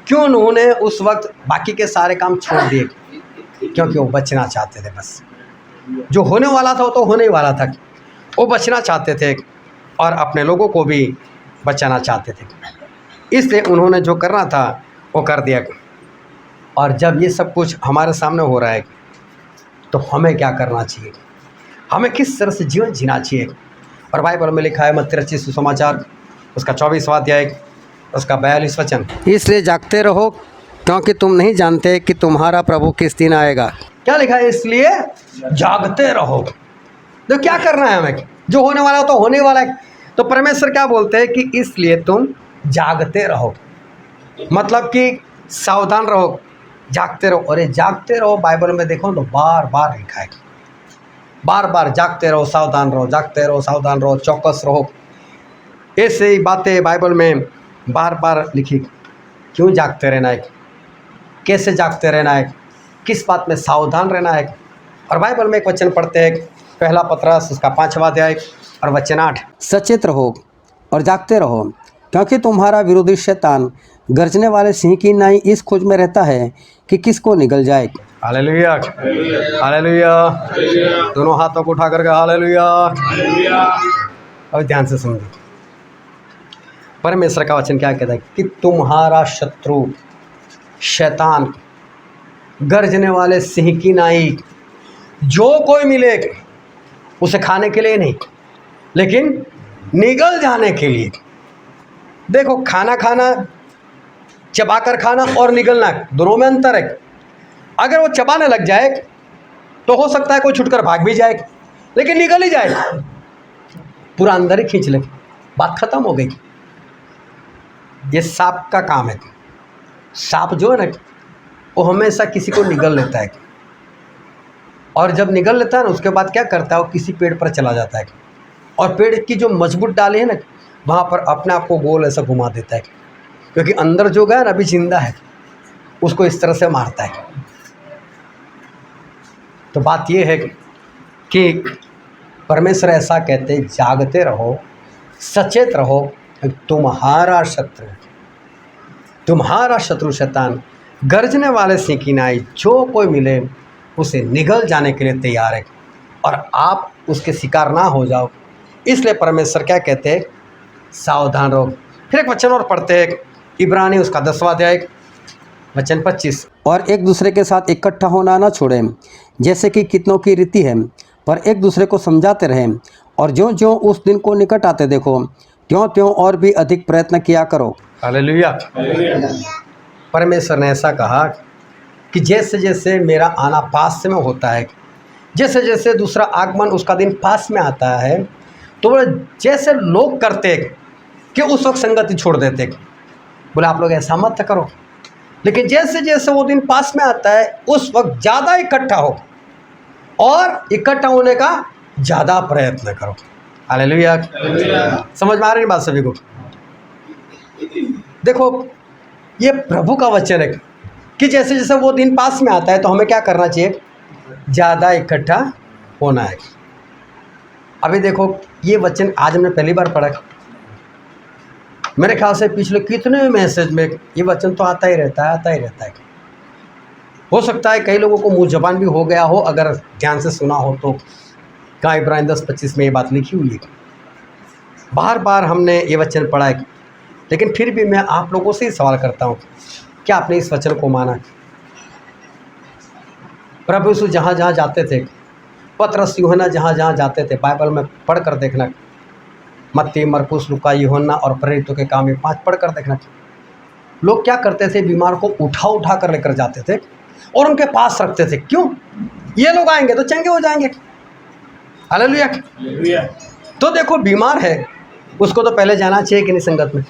Speaker 1: क्यों उन्होंने उस वक्त बाकी के सारे काम छोड़ दिए? क्योंकि वो बचना चाहते थे। बस जो होने वाला था वो तो होने ही वाला था, वो बचना चाहते थे और अपने लोगों को भी बचाना चाहते थे। इसलिए उन्होंने जो करना था वो कर दिया। और जब ये सब कुछ हमारे सामने हो रहा है तो हमें क्या करना चाहिए, हमें किस तरह से जीवन जीना चाहिए? और बाइबल में लिखा है मत्ती रचित सुसमाचार उसका 24वां अध्याय उसका 42 वचन,
Speaker 2: इसलिए जागते रहो क्योंकि तुम नहीं जानते कि तुम्हारा प्रभु किस दिन आएगा।
Speaker 1: क्या लिखा है? इसलिए जागते रहो। तो क्या करना है हमें? जो होने वाला है तो होने वाला है। तो परमेश्वर क्या बोलते हैं कि इसलिए तुम जागते रहो, मतलब कि सावधान रहो, जागते रहो। और ये जागते रहो बाइबल में देखो तो बार बार लिखा है, बार बार जागते रहो, सावधान रहो, जागते रहो, सावधान रहो, चौकस रहो। ऐसे ही बातें बाइबल में बार बार लिखी। क्यों जागते रहना है, कैसे जागते रहना है, किस बात में सावधान रहना है? और बाइबल में एक वचन पढ़ते हैं, पहला पतरस उसका 5वां अध्याय और वचन 8,
Speaker 2: सचेत रहो और जागते रहो क्योंकि तुम्हारा विरोधी शैतान गरजने वाले सिंह की नाई इस खोज में रहता है कि किसको निगल जाए।
Speaker 1: Hallelujah, hallelujah. दोनों हाथों को उठा करके हालेलुया। अब ध्यान से समझो परमेश्वर का वचन क्या कहता है कि तुम्हारा शत्रु शैतान गरजने वाले सिंह की नाई जो कोई मिले उसे खाने के लिए नहीं, लेकिन निगल जाने के लिए। देखो, खाना खाना, चबाकर खाना और निगलना, दोनों में अंतर है। अगर वो चबाने लग जाए तो हो सकता है कोई छुटकर भाग भी जाए, लेकिन निगल ही जाए, पूरा अंदर ही खींच ले, बात खत्म हो गई। ये सांप का काम है। सांप जो है ना वो हमेशा किसी को निगल लेता है, और जब निगल लेता है ना उसके बाद क्या करता है, वो किसी पेड़ पर चला जाता है और पेड़ की जो मजबूत डाली है ना वहाँ पर अपने आप को गोल ऐसा घुमा देता है, क्योंकि अंदर जो गया ना अभी जिंदा है उसको इस तरह से मारता है। तो बात ये है कि परमेश्वर ऐसा कहते हैं, जागते रहो, सचेत रहो, तुम्हारा शत्रु शैतान गरजने वाले सिंह की नाई जो कोई मिले उसे निगल जाने के लिए तैयार है, और आप उसके शिकार ना हो जाओ। इसलिए परमेश्वर क्या कहते हैं, सावधान रहो। फिर एक वचन और पढ़ते हैं, इब्रानी उसका 10वां अध्याय वचन 25,
Speaker 2: और एक दूसरे के साथ इकट्ठा होना न छोड़ें जैसे कि कितनों की रीति है, पर एक दूसरे को समझाते रहें, और ज्यों ज्यों उस दिन को निकट आते देखो त्यों त्यों और भी अधिक प्रयत्न किया करो।
Speaker 1: हालेलुया। परमेश्वर ने ऐसा कहा कि जैसे जैसे मेरा आना पास में होता है, जैसे जैसे दूसरा आगमन उसका दिन पास में आता है, तो जैसे लोग करते कि उस वक्त संगति छोड़ देते, बोले आप लोग ऐसा मत करो, लेकिन जैसे जैसे वो दिन पास में आता है उस वक्त ज़्यादा इकट्ठा हो और इकट्ठा होने का ज़्यादा प्रयत्न करो। हालेलुया। समझ में आ रही है बात सभी को? देखो, ये प्रभु का वचन है कि जैसे जैसे वो दिन पास में आता है तो हमें क्या करना चाहिए, ज़्यादा इकट्ठा होना है। अभी देखो, ये वचन आज हमने पहली बार पढ़ा, मेरे ख्याल से पिछले कितने मैसेज में ये वचन तो आता ही रहता है। हो सकता है कई लोगों को मुँह ज़बान भी हो गया हो, अगर ध्यान से सुना हो तो। कहाँ इब्रानी 10:25 में ये बात लिखी हुई है। बार बार हमने ये वचन पढ़ा है, लेकिन फिर भी मैं आप लोगों से ही सवाल करता हूँ, क्या आपने इस वचन को माना? प्रभु यीशु जहाँ जहाँ जाते थे, पतरस यूहन्ना जहाँ जहाँ जाते थे, बाइबल में पढ़ कर देखना,
Speaker 2: मत्ती, मरकुस, लूका, यूहन्ना और प्रेरितों के काम, ये 5 पढ़ कर देखना चाहिए। लोग क्या करते थे, बीमार को उठा उठा कर लेकर जाते थे और उनके पास रखते थे। क्यों? ये लोग आएंगे तो चंगे हो जाएंगे। हालेलुया। तो देखो, बीमार है, उसको तो पहले जाना चाहिए कि नहीं संगत में,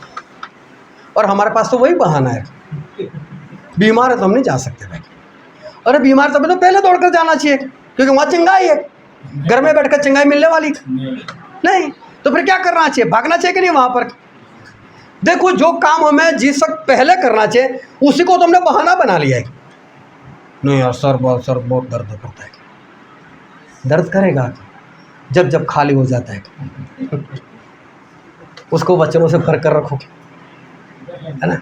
Speaker 2: और हमारे पास तो वही बहाना है, बीमार है तो हम नहीं जा सकते भाई। अरे बीमार तो पहले दौड़कर जाना चाहिए, क्योंकि वहाँ चंगाई है। घर में बैठकर चंगाई मिलने वाली नहीं, तो फिर क्या करना चाहिए? भागना चाहिए कि नहीं वहाँ पर? देखो, जो काम हमें जिस वक्त पहले करना चाहिए उसी को तो हमने बहाना बना लिया है। नहीं यार, सर बहुत दर्द करता है। दर्द करेगा जब जब खाली हो जाता है। उसको वचनों से भर कर रखो, है ना?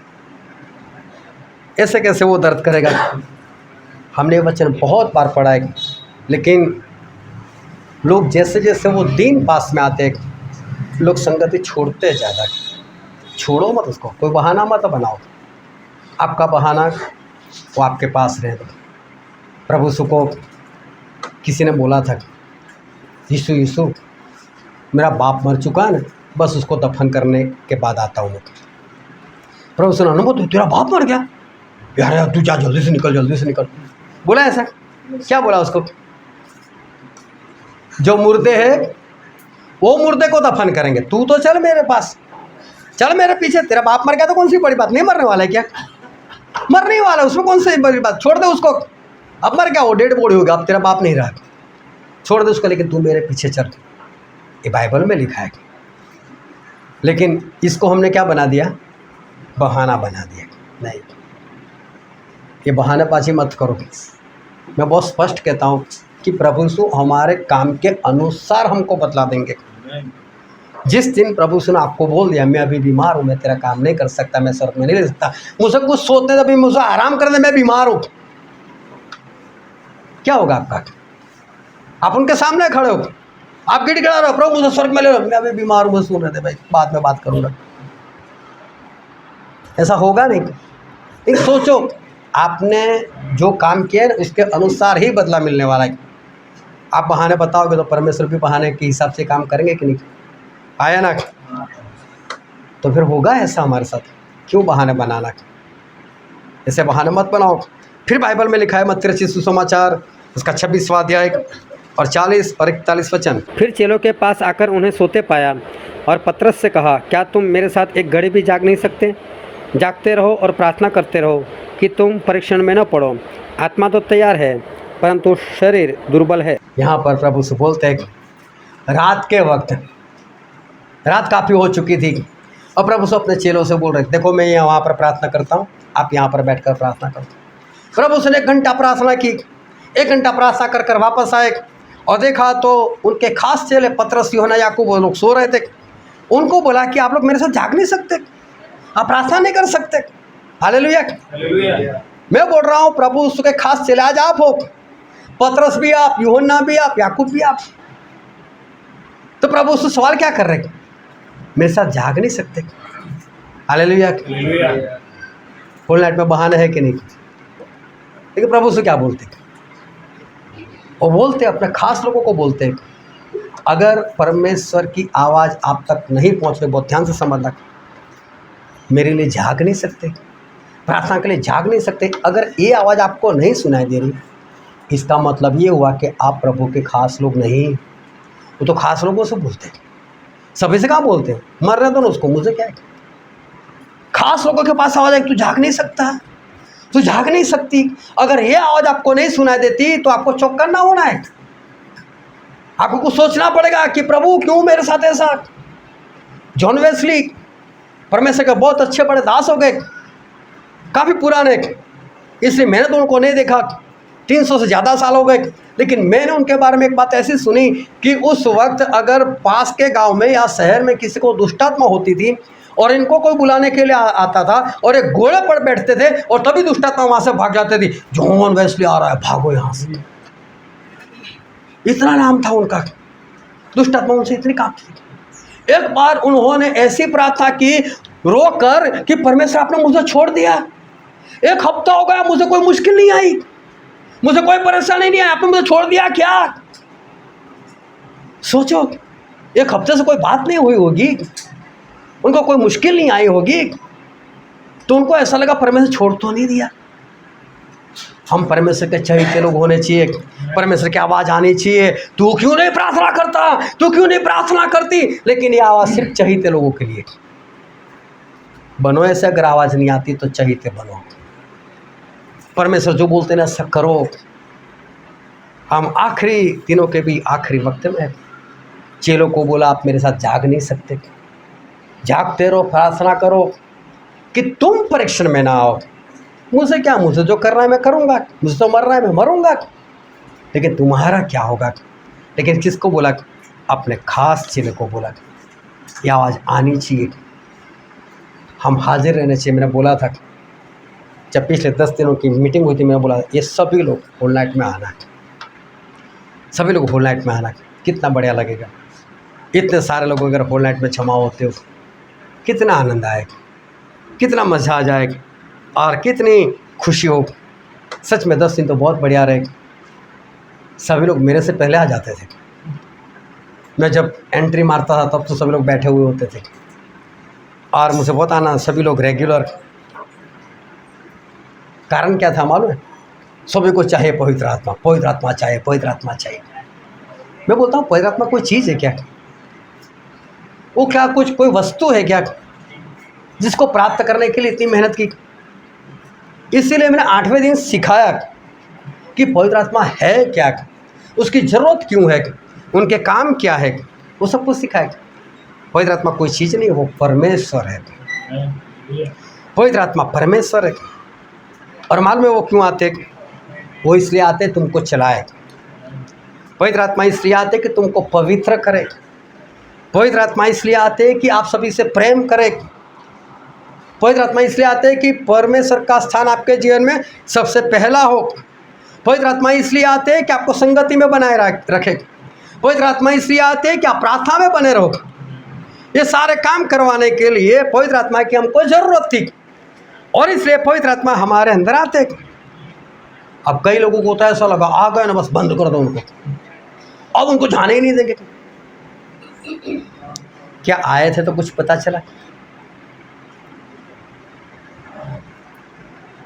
Speaker 2: ऐसे कैसे वो दर्द करेगा? हमने वचन बहुत बार पढ़ा है, लेकिन लोग जैसे जैसे वो दिन पास में आते हैं, लोग संगति छोड़ते ज़्यादा। छोड़ो मत उसको, कोई बहाना मत बनाओ। आपका बहाना वो आपके पास रहे दो। प्रभु यीशु को किसी ने बोला था, यीशु मेरा बाप मर चुका है ना, बस उसको दफन करने के बाद आता हूँ मैं। प्रभु यीशु ने बोला, तेरा बाप मर गया? यार तू जा, जल्दी से निकल। बोला ऐसा? क्या बोला उसको? जो मुर्दे है वो मुर्दे को दफन करेंगे, तू तो चल मेरे पास, चल मेरे पीछे। तेरा बाप मर गया तो कौन सी बड़ी बात, नहीं मरने वाला है क्या? मरने वाला है, उसमें कौन सी बड़ी बात, छोड़ दे उसको। अब मर गया, वो डेड बॉडी हो गया, अब तेरा बाप नहीं रहा, छोड़ दे उसको, लेकिन तू मेरे पीछे चल। ये बाइबल में लिखा है। लेकिन इसको हमने क्या बना दिया? बहाना बना दिया। नहीं, ये बहानाबाजी मत करो। मैं बहुत स्पष्ट कहता हूँ कि प्रभु यीशु हमारे काम के अनुसार हमको बतला देंगे। जिस दिन प्रभु यीशु ने आपको बोल दिया, मैं अभी बीमार हूँ, मैं तेरा काम नहीं कर सकता, मैं स्वर्ग में नहीं ले सकता, मुझे कुछ सोचने दे, अभी मुझे आराम कर दे, मैं बीमार हूँ, क्या होगा आपका? आप उनके सामने खड़े हो, आप गिड़गिड़ा रहे हो, प्रभु मुझे स्वर्ग में ले लो, मैं अभी बीमार हूँ, मुझे सुनने दे भाई, बाद में बात करूँगा। ऐसा होगा नहीं। एक सोचो, आपने जो काम किया है उसके अनुसार ही बदला मिलने वाला है। आप बहाने बताओगे तो परमेश्वर भी बहाने के हिसाब से काम करेंगे कि नहीं? आया ना? तो फिर होगा ऐसा हमारे साथ। क्यों बहाने बनाना? ऐसे बहाने मत बनाओ। फिर बाइबल में लिखा है, मत्ती रचित सुसमाचार उसका 26वां अध्याय और 40 और 41 वचन।
Speaker 3: फिर चेलों के पास आकर उन्हें सोते पाया और पतरस से कहा, क्या तुम मेरे साथ एक घड़ी भी जाग नहीं सकते? जागते रहो और प्रार्थना करते रहो कि तुम परीक्षण में न पड़ो। आत्मा तो तैयार है परंतु शरीर दुर्बल है।
Speaker 2: यहाँ पर प्रभु से बोलते हैं, रात के वक्त, रात काफ़ी हो चुकी थी और प्रभु से अपने चेलों से बोल रहे, देखो मैं वहाँ पर प्रार्थना करता हूँ, आप यहाँ पर बैठकर प्रार्थना करो। प्रभु से 1 घंटा प्रार्थना की। 1 घंटा प्रार्थना कर कर वापस आए और देखा तो उनके खास चेले पतरस, यूहन्ना, याकूब, वो लोग सो रहे थे। उनको बोला कि आप लोग मेरे साथ जाग नहीं सकते, आप प्रार्थना नहीं कर सकते? हालेलुया। मैं बोल रहा हूँ, प्रभु उसके खास चेले आज आप हो, पतरस भी आप, यूहन्ना भी आप, याकूब भी आप। तो प्रभु उससे सवाल क्या कर रहे, मेरे साथ जाग नहीं सकते? हालेलुया। फुल नाइट में बहाना है कि नहीं? लेकिन प्रभु से क्या बोलते, और बोलते अपने खास लोगों को बोलते, अगर परमेश्वर की आवाज़ आप तक नहीं पहुँच रही, बहुत ध्यान से समझना, मेरे लिए जाग नहीं सकते, प्रार्थना के लिए जाग नहीं सकते, अगर ये आवाज़ आपको नहीं सुनाई दे रही, इसका मतलब ये हुआ कि आप प्रभु के खास लोग नहीं। वो तो खास लोगों से बोलते, सभी से कहाँ बोलते हैं, मर रहे दो ना उसको, मुझे क्या है? खास लोगों के पास आवाज़ आई, तू जाग नहीं सकता, तू जाग नहीं सकती। अगर ये आवाज़ आपको नहीं सुनाई देती तो आपको चौकन्ना होना है, आपको कुछ सोचना पड़ेगा कि प्रभु क्यों मेरे साथ ऐसा। जॉन वेस्ली परमेश्वर के बहुत अच्छे बड़े दास हो गए, काफ़ी पुराने, इसलिए मैंने तो उनको नहीं देखा, 300 से ज़्यादा साल हो गए, लेकिन मैंने उनके बारे में एक बात ऐसी सुनी कि उस वक्त अगर पास के गांव में या शहर में किसी को दुष्टात्मा होती थी और इनको कोई बुलाने के लिए आता था और एक घोड़े पर बैठते थे और तभी दुष्टात्मा वहाँ से भाग जाते थी, जॉन वेस्ली आ रहा है, भागो यहाँ से। इतना नाम था उनका, दुष्टात्मा उनसे इतनी कांपती थी। एक बार उन्होंने ऐसी प्रार्थना की रो कर कि परमेश्वर आपने मुझे छोड़ दिया, 1 हफ्ता हो गया, मुझे कोई मुश्किल नहीं आई, मुझे कोई परेशानी नहीं आई, आपने मुझे छोड़ दिया क्या? सोचो, एक हफ्ते से कोई बात नहीं हुई होगी, उनको कोई मुश्किल नहीं आई होगी, तो उनको ऐसा लगा परमेश्वर छोड़ तो नहीं दिया। हम परमेश्वर के चहेते लोग होने चाहिए, परमेश्वर की आवाज़ आनी चाहिए, तू क्यों नहीं प्रार्थना करता, तू क्यों नहीं प्रार्थना करती। लेकिन ये आवाज़ सिर्फ चहेते लोगों के लिए। बनो ऐसे, अगर आवाज़ नहीं आती तो चहेते बनो। परमेश्वर जो बोलते हैं ना सब करो। हम आखिरी दिनों के भी आखिरी वक्त में चेलों को बोला आप मेरे साथ जाग नहीं सकते, जागते रहो, प्रार्थना करो कि तुम परीक्षण में ना आओ। मुझे क्या, मुझे जो करना है मैं करूँगा, मुझे तो मरना है मैं मरूँगा, लेकिन तुम्हारा क्या होगा। लेकिन किसको बोला? अपने खास चेले को बोला। ये आवाज़ आनी चाहिए, हम हाजिर रहने चाहिए। मैंने बोला था जब पिछले 10 दिनों की मीटिंग हुई थी, मैंने बोला ये सभी लोग होल नाइट में आना, सभी लोग होल नाइट में आना। कितना बढ़िया लगेगा, इतने सारे लोग अगर होल नाइट में जमा होते हो, कितना आनंद आएगा, कितना मज़ा आ जाएगा और कितनी खुशी हो। सच में 10 दिन तो बहुत बढ़िया रहे। सभी लोग मेरे से पहले आ जाते थे। मैं जब एंट्री मारता था तब तो सभी लोग बैठे हुए होते थे और मुझे बहुत आना, सभी लोग रेगुलर। कारण क्या था मालूम है? सभी को चाहिए पवित्र आत्मा, पवित्र आत्मा चाहिए, पवित्र आत्मा चाहिए। मैं बोलता हूँ पवित्र आत्मा कोई चीज़ है क्या? वो क्या कुछ कोई वस्तु है क्या जिसको प्राप्त करने के लिए इतनी मेहनत की? इसीलिए मैंने 8वें दिन सिखाया कि पवित्र आत्मा है क्या, उसकी ज़रूरत क्यों है, उनके काम क्या है, वो सब कुछ सिखाया। पवित्र आत्मा कोई चीज़ नहीं है, वो परमेश्वर है। पवित्र आत्मा परमेश्वर है। और मालूम है वो क्यों आते? वो इसलिए आते तुमको चलाए। पवित्र आत्मा इसलिए आते कि तुमको पवित्र करे। पवित्र आत्मा इसलिए आते कि आप सभी से प्रेम करे। पवित्र आत्मा इसलिए आते हैं कि परमेश्वर का स्थान आपके जीवन में सबसे पहला हो। पवित्र आत्मा इसलिए आते हैं कि आपको संगति में बनाए रखे। पवित्र आत्मा इसलिए आते हैं कि आप प्रार्थना में बने रहो। ये सारे काम करवाने के लिए पवित्र आत्मा की हमको ज़रूरत थी और इसलिए पवित्र आत्मा हमारे अंदर आते। अब कई लोगों को तो ऐसा लगा आ गए ना बस बंद कर दो उनको, अब उनको जाने ही नहीं देंगे। क्या आए थे तो कुछ पता चला?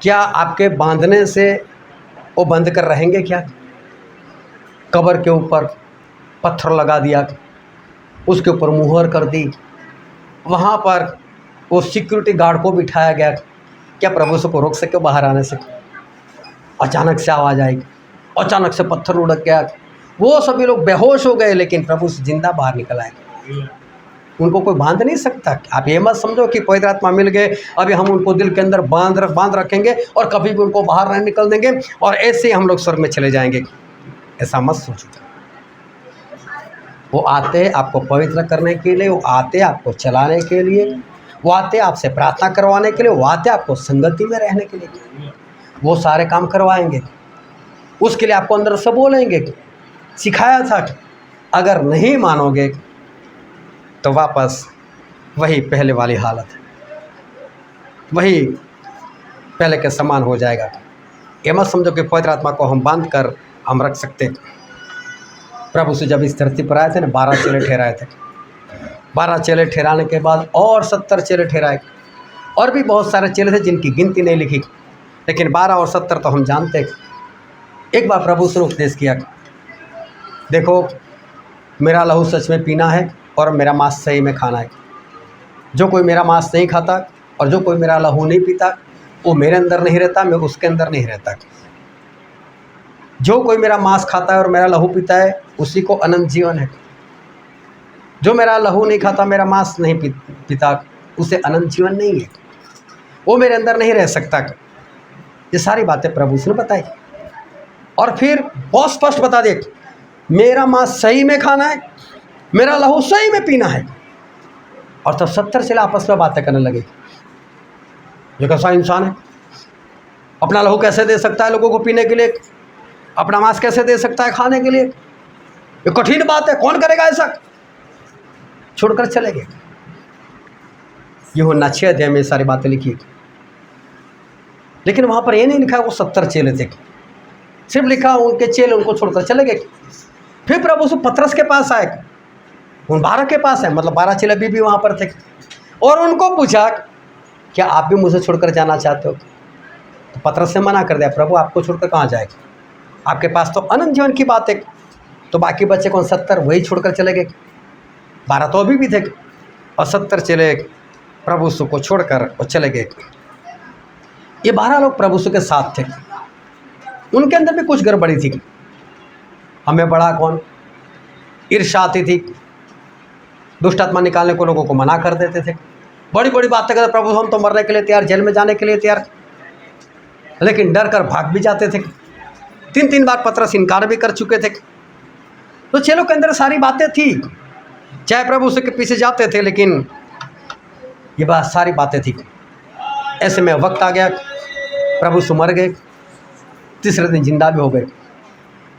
Speaker 2: क्या आपके बांधने से वो बंद कर रहेंगे क्या? कब्र के ऊपर पत्थर लगा दिया, उसके ऊपर मुहर कर दी, वहाँ पर वो सिक्योरिटी गार्ड को बिठाया गया, क्या प्रभु से को रोक सके बाहर आने से? अचानक से आवाज़ आई, अचानक से पत्थर उड़क गया, वो सभी लोग बेहोश हो गए, लेकिन प्रभु से जिंदा बाहर निकल आए। उनको कोई बांध नहीं सकता। आप ये मत समझो कि पवित्र आत्मा मिल गए अभी हम उनको दिल के अंदर बांध रखेंगे और कभी भी उनको बाहर नहीं निकल देंगे और ऐसे ही हम लोग स्वर्ग में चले जाएंगे। ऐसा मत सोचो। वो आते आपको पवित्र करने के लिए, वो आते आपको चलाने के लिए, वो आते आपसे प्रार्थना करवाने के लिए, वो आते आपको संगति में रहने के लिए। वो सारे काम करवाएंगे, उसके लिए आपको अंदर से बोलेंगे। सिखाया था कि अगर नहीं मानोगे तो वापस वही पहले वाली हालत है, वही पहले के समान हो जाएगा। ये मत समझो कि पवित्र आत्मा को हम बांध कर हम रख सकते। प्रभु से जब इस धरती पर आए थे ना 12 चेले ठहराए थे। 12 चेले ठहराने के बाद और 70 चेले ठहराए और भी बहुत सारे चेले थे जिनकी गिनती नहीं लिखी, लेकिन 12 और 70 तो हम जानते। एक बार प्रभु से उपदेश किया, देखो मेरा लहू सच में पीना है और मेरा मांस सही में खाना है। जो कोई मेरा मांस नहीं खाता और जो कोई मेरा लहू नहीं पीता वो मेरे अंदर नहीं रहता, मैं उसके अंदर नहीं रहता। जो कोई मेरा मांस खाता है और मेरा लहू पीता है उसी को अनंत जीवन है। जो मेरा लहू नहीं खाता, मेरा मांस नहीं पीता, उसे अनंत जीवन नहीं है, वो मेरे अंदर नहीं रह सकता। ये सारी बातें प्रभु ने बताई और फिर बहुत स्पष्ट बता दे, मेरा मांस सही में खाना है, मेरा लहू सही में पीना है। और तब 70 चेले आपस में बातें करने लगे, ये कैसा इंसान है, अपना लहू कैसे दे सकता है लोगों को पीने के लिए, अपना मांस कैसे दे सकता है खाने के लिए, ये कठिन बात है, कौन करेगा ऐसा। छोड़कर चले गए। यूहन्ना 6 अध्याय में सारी बातें लिखी, लेकिन वहाँ पर ये नहीं लिखा वो 70 चेले थे, सिर्फ लिखा उनके चेले उनको छोड़कर चले गए। फिर प्रभु से पतरस के पास आए, उन 12 के पास है, मतलब 12 चेले भी वहाँ पर थे। और उनको पूछा, क्या आप भी मुझे छोड़कर जाना चाहते हो? तो पतरस ने मना कर दिया, प्रभु आपको छोड़कर कहाँ जाएगा, आपके पास तो अनंत जीवन की बात है। तो बाकी बच्चे कौन 70 वही छोड़कर चले गए, 12 तो अभी भी थे, और 70 चले प्रभु यीशु को छोड़कर वो चले गए। ये 12 लोग प्रभु यीशु के साथ थे। उनके अंदर भी कुछ गड़बड़ी थी। हमें बड़ा कौन, ईर्ष्या आती थी, दुष्ट आत्मा निकालने को लोगों को मना कर देते थे, बड़ी बड़ी बातें करते, प्रभु हम तो मरने के लिए तैयार, जेल में जाने के लिए तैयार, लेकिन डर कर भाग भी जाते थे। 3 बार पतरस इनकार भी कर चुके थे। तो चेलों के अंदर सारी बातें थी, चाहे प्रभु यीशु के पीछे जाते थे, लेकिन ये बात सारी बातें थी। ऐसे में वक्त आ गया, प्रभु यीशु मर गए, तीसरे दिन जिंदा भी हो गए।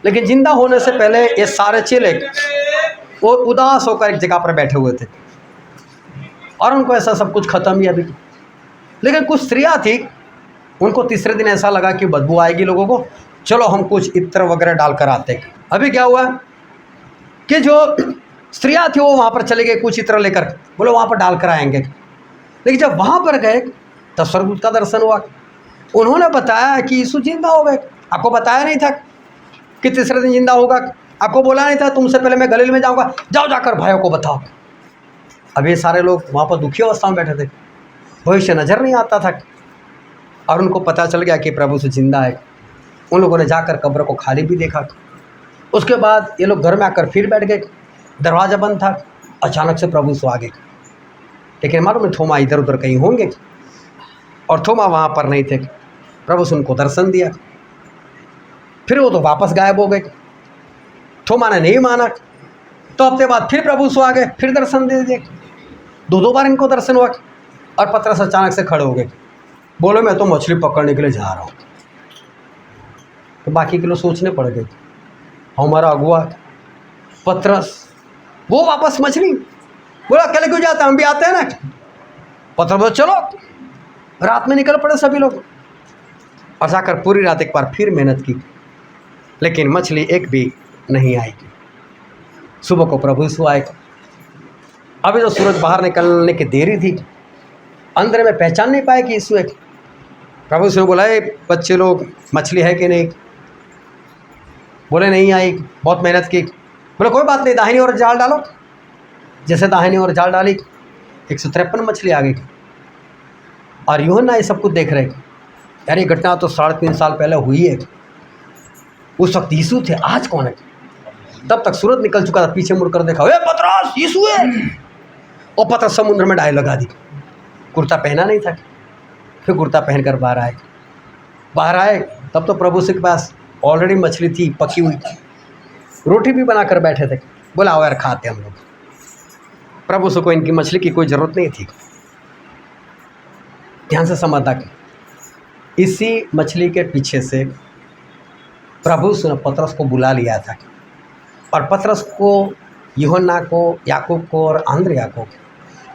Speaker 2: लेकिन जिंदा होने से पहले ये सारे चेले वो उदास होकर एक जगह पर बैठे हुए थे, और उनको ऐसा सब कुछ खत्म ही अभी। लेकिन कुछ स्त्रियां थी, उनको तीसरे दिन ऐसा लगा कि बदबू आएगी लोगों को, चलो हम कुछ इत्र वगैरह डालकर आते। अभी क्या हुआ कि जो स्त्रियां थी वो वहाँ पर चले गए, कुछ इत्र लेकर, बोलो वहाँ पर डालकर आएंगे। लेकिन जब वहाँ पर गए तब स्वर्गदूत का दर्शन हुआ। उन्होंने बताया कि यीशु जिंदा हो गए। आपको बताया नहीं था कि तीसरे दिन जिंदा होगा, आपको बोला नहीं था तुमसे पहले मैं गलील में जाऊँगा, जाओ जाकर भाइयों को बताओ। अब ये सारे लोग वहाँ पर दुखी अवस्था में बैठे थे, भविष्य नज़र नहीं आता था, और उनको पता चल गया कि प्रभु से जिंदा है। उन लोगों ने जाकर कब्र को खाली भी देखा। उसके बाद ये लोग घर में आकर फिर बैठ गए, दरवाज़ा बंद था। अचानक से प्रभु से आ गए, लेकिन मालूम है थोमा इधर उधर कहीं होंगे, और थोमा वहाँ पर नहीं थे। प्रभु से उनको दर्शन दिया, फिर वो तो वापस गायब हो गए। थोमा ने नहीं माना, तो हफ्ते बाद फिर प्रभु से आ गए, फिर दर्शन दे दिए। 2 बार इनको दर्शन हुआ, और पतरस अचानक से खड़े हो गए, बोले मैं तो मछली पकड़ने के लिए जा रहा हूँ। तो बाकी के लोग सोचने पड़ गए, हमारा अगुआ पतरस वो वापस मछली, बोला अकेले क्यों जाते, हम भी आते हैं ना। पतरस बोला चलो। रात में निकल पड़े सभी लोग, और जाकर पूरी रात एक बार फिर मेहनत की, लेकिन मछली एक भी नहीं आई। सुबह को प्रभु यीशु आए। अभी तो सूरज बाहर निकलने की देरी थी, अंदर में पहचान नहीं पाए कि यीशु है। प्रभु यीशु ने बोला बच्चे लोग मछली है कि नहीं, बोले नहीं आई, बहुत मेहनत की। बोले कोई बात नहीं, दाहिनी ओर जाल डालो। जैसे दाहिनी ओर जाल डाली, 153 मछली आ गई। और यूहन्ना ये सब कुछ देख रहे, यार ये घटना तो 3.5 साल पहले हुई है, उस वक्त यीशु थे, आज कौन है। तब तक सूरज निकल चुका था, पीछे मुड़कर देखा, ए पतरस यीशु है। और पतरस समुद्र में डाई लगा दी, कुर्ता पहना नहीं था, फिर कुर्ता पहनकर बाहर आए। तब तो प्रभु से के पास ऑलरेडी मछली थी, पकी हुई, रोटी भी बनाकर बैठे थे। बोला आओ यार खाते हम लोग। प्रभु से को इनकी मछली की कोई ज़रूरत नहीं थी। ध्यान से समझता कि इसी मछली के पीछे से प्रभु ने पतरस को बुला लिया था, और पतरस को, यूहन्ना को, याकूब को और आंद्रिया को,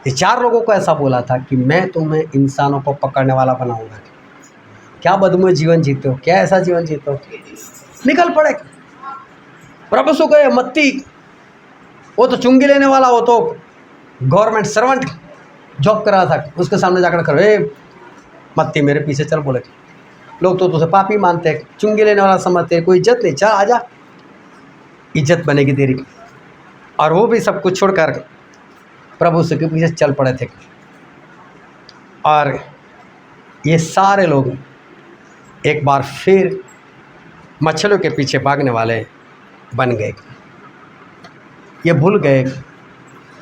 Speaker 2: ये 4 लोगों को ऐसा बोला था कि मैं तुम्हें इंसानों को पकड़ने वाला बनाऊंगा। क्या बदमुए जीवन जीते हो, क्या ऐसा जीवन जीते हो। निकल पड़े। प्रभु से कहे मत्ती, वो तो चुंगी लेने वाला, वो तो गवर्नमेंट सर्वेंट जॉब कर रहा था, उसके सामने जाकर करो ए मत्ती मेरे पीछे चल। बोले लोग तो तुझे पापी मानते हैं, चुंगी लेने वाला समझते हैं, कोई इज्जत नहीं, चल आजा, इज्जत बनेगी तेरी। और वो भी सब कुछ छोड़कर प्रभु से के पीछे चल पड़े थे। और ये सारे लोग एक बार फिर मछलियों के पीछे भागने वाले बन गए। ये भूल गए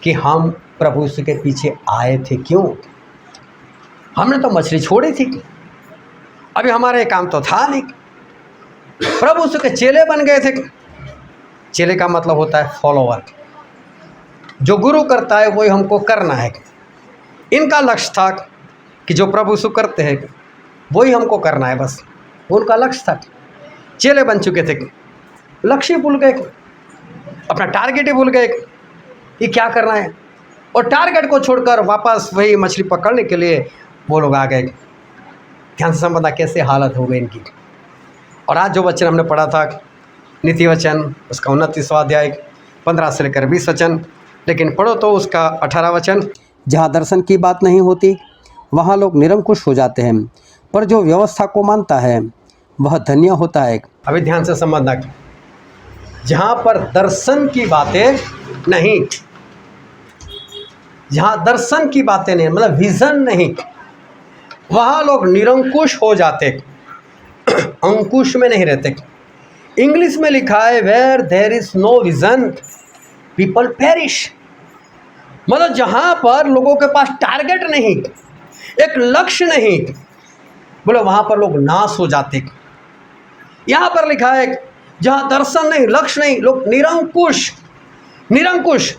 Speaker 2: कि हम प्रभु यीशु के पीछे आए थे क्यों। हमने तो मछली छोड़ी थी, अभी हमारा ये काम तो था नहीं। प्रभु यीशु के चेले बन गए थे। चेले का मतलब होता है फॉलोवर, जो गुरु करता है वही हमको करना है। इनका लक्ष्य था कि जो प्रभु यीशु करते हैं वही हमको करना है, बस उनका लक्ष्य था। चेले बन चुके थे, लक्ष्य भूल गए, अपना टारगेट ही भूल गए कि क्या करना है, और टारगेट को छोड़कर वापस वही मछली पकड़ने के लिए वो लोग आ गए। ध्यान से समझना कैसे हालत हो गई इनकी। और आज जो वचन हमने पढ़ा था नीति वचन, उसका 29वां अध्याय 15 से लेकर 20 वचन,
Speaker 1: लेकिन पढ़ो तो उसका 18 वचन।
Speaker 2: जहाँ दर्शन की बात नहीं होती वहाँ लोग निरंकुश हो जाते हैं, पर जो व्यवस्था को मानता है वह धन्य होता है।
Speaker 1: अभी ध्यान से समझना, जहाँ पर दर्शन की बातें नहीं, जहाँ दर्शन की बातें नहीं मतलब विजन नहीं, वहाँ लोग निरंकुश हो जाते, अंकुश में नहीं रहते। इंग्लिश में लिखा है where there is no vision people perish, मतलब जहाँ पर लोगों के पास टारगेट नहीं, एक लक्ष्य नहीं, बोले वहाँ पर लोग नाश हो जाते। यहाँ पर लिखा है जहाँ दर्शन नहीं, लक्ष्य नहीं, लोग निरंकुश, निरंकुश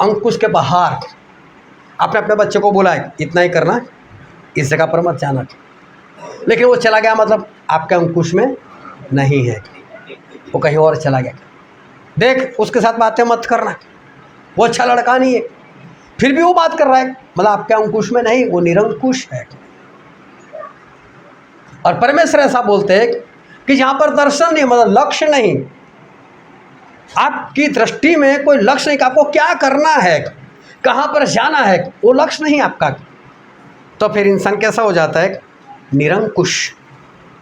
Speaker 1: अंकुश के बाहर। आपने अपने बच्चे को बोला है इतना ही करना, इस जगह पर मत जाना, लेकिन वो चला गया, मतलब आपके अंकुश में नहीं है, वो कहीं और चला गया। देख उसके साथ बातें मत करना, वो अच्छा लड़का नहीं है, फिर भी वो बात कर रहा है, मतलब आपके अंकुश में नहीं, वो निरंकुश है। और परमेश्वर ऐसा बोलते हैं कि जहाँ पर दर्शन नहीं मतलब लक्ष्य नहीं, आपकी दृष्टि में कोई लक्ष्य नहीं कि आपको क्या करना है, कहाँ पर जाना है, वो लक्ष्य नहीं आपका, तो फिर इंसान कैसा हो जाता है? निरंकुश,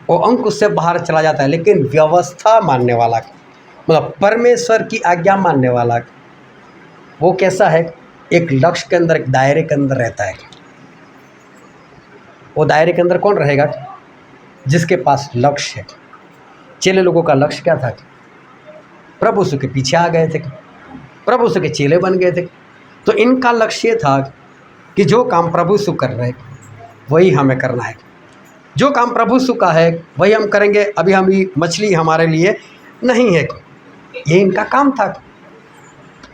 Speaker 1: वो अंकुश से बाहर चला जाता है। लेकिन व्यवस्था मानने वाला, मतलब परमेश्वर की आज्ञा मानने वाला, वो कैसा है? एक लक्ष्य के अंदर, एक दायरे के अंदर रहता है। वो दायरे के अंदर कौन रहेगा? जिसके पास लक्ष्य है। चेले लोगों का लक्ष्य क्या था? प्रभु यीशु के पीछे आ गए थे, प्रभु यीशु के चेले बन गए थे। तो इनका लक्ष्य था कि जो काम प्रभु यीशु कर रहे वही हमें करना है, जो काम प्रभु यीशु का है वही हम करेंगे। अभी हम मछली हमारे लिए नहीं है, ये इनका काम था।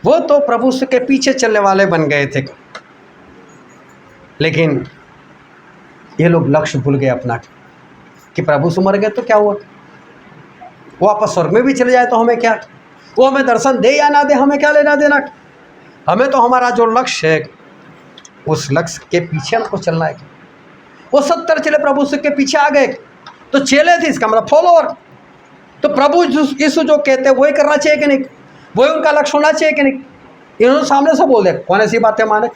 Speaker 1: वो तो प्रभु यीशु के पीछे चलने वाले बन गए थे, लेकिन ये लोग लक्ष्य भूल गए अपना, कि प्रभु यीशु मर गए तो क्या हुआ, वो आपस स्वर्ग में भी चले जाए तो हमें क्या, वो हमें दर्शन दे या ना दे हमें क्या लेना देना। हमें तो हमारा जो लक्ष्य है उस लक्ष्य के पीछे हमको चलना है। वो 70 चेले प्रभु यीशु के पीछे आ गए, तो चेले थे इसका मतलब फॉलोअर। तो प्रभु यीशु जो कहते हैं वही करना चाहिए कि नहीं, वही उनका लक्ष्य होना चाहिए कि नहीं। इन्होंने सामने से बोल दिया, कौन ऐसी बातें माने,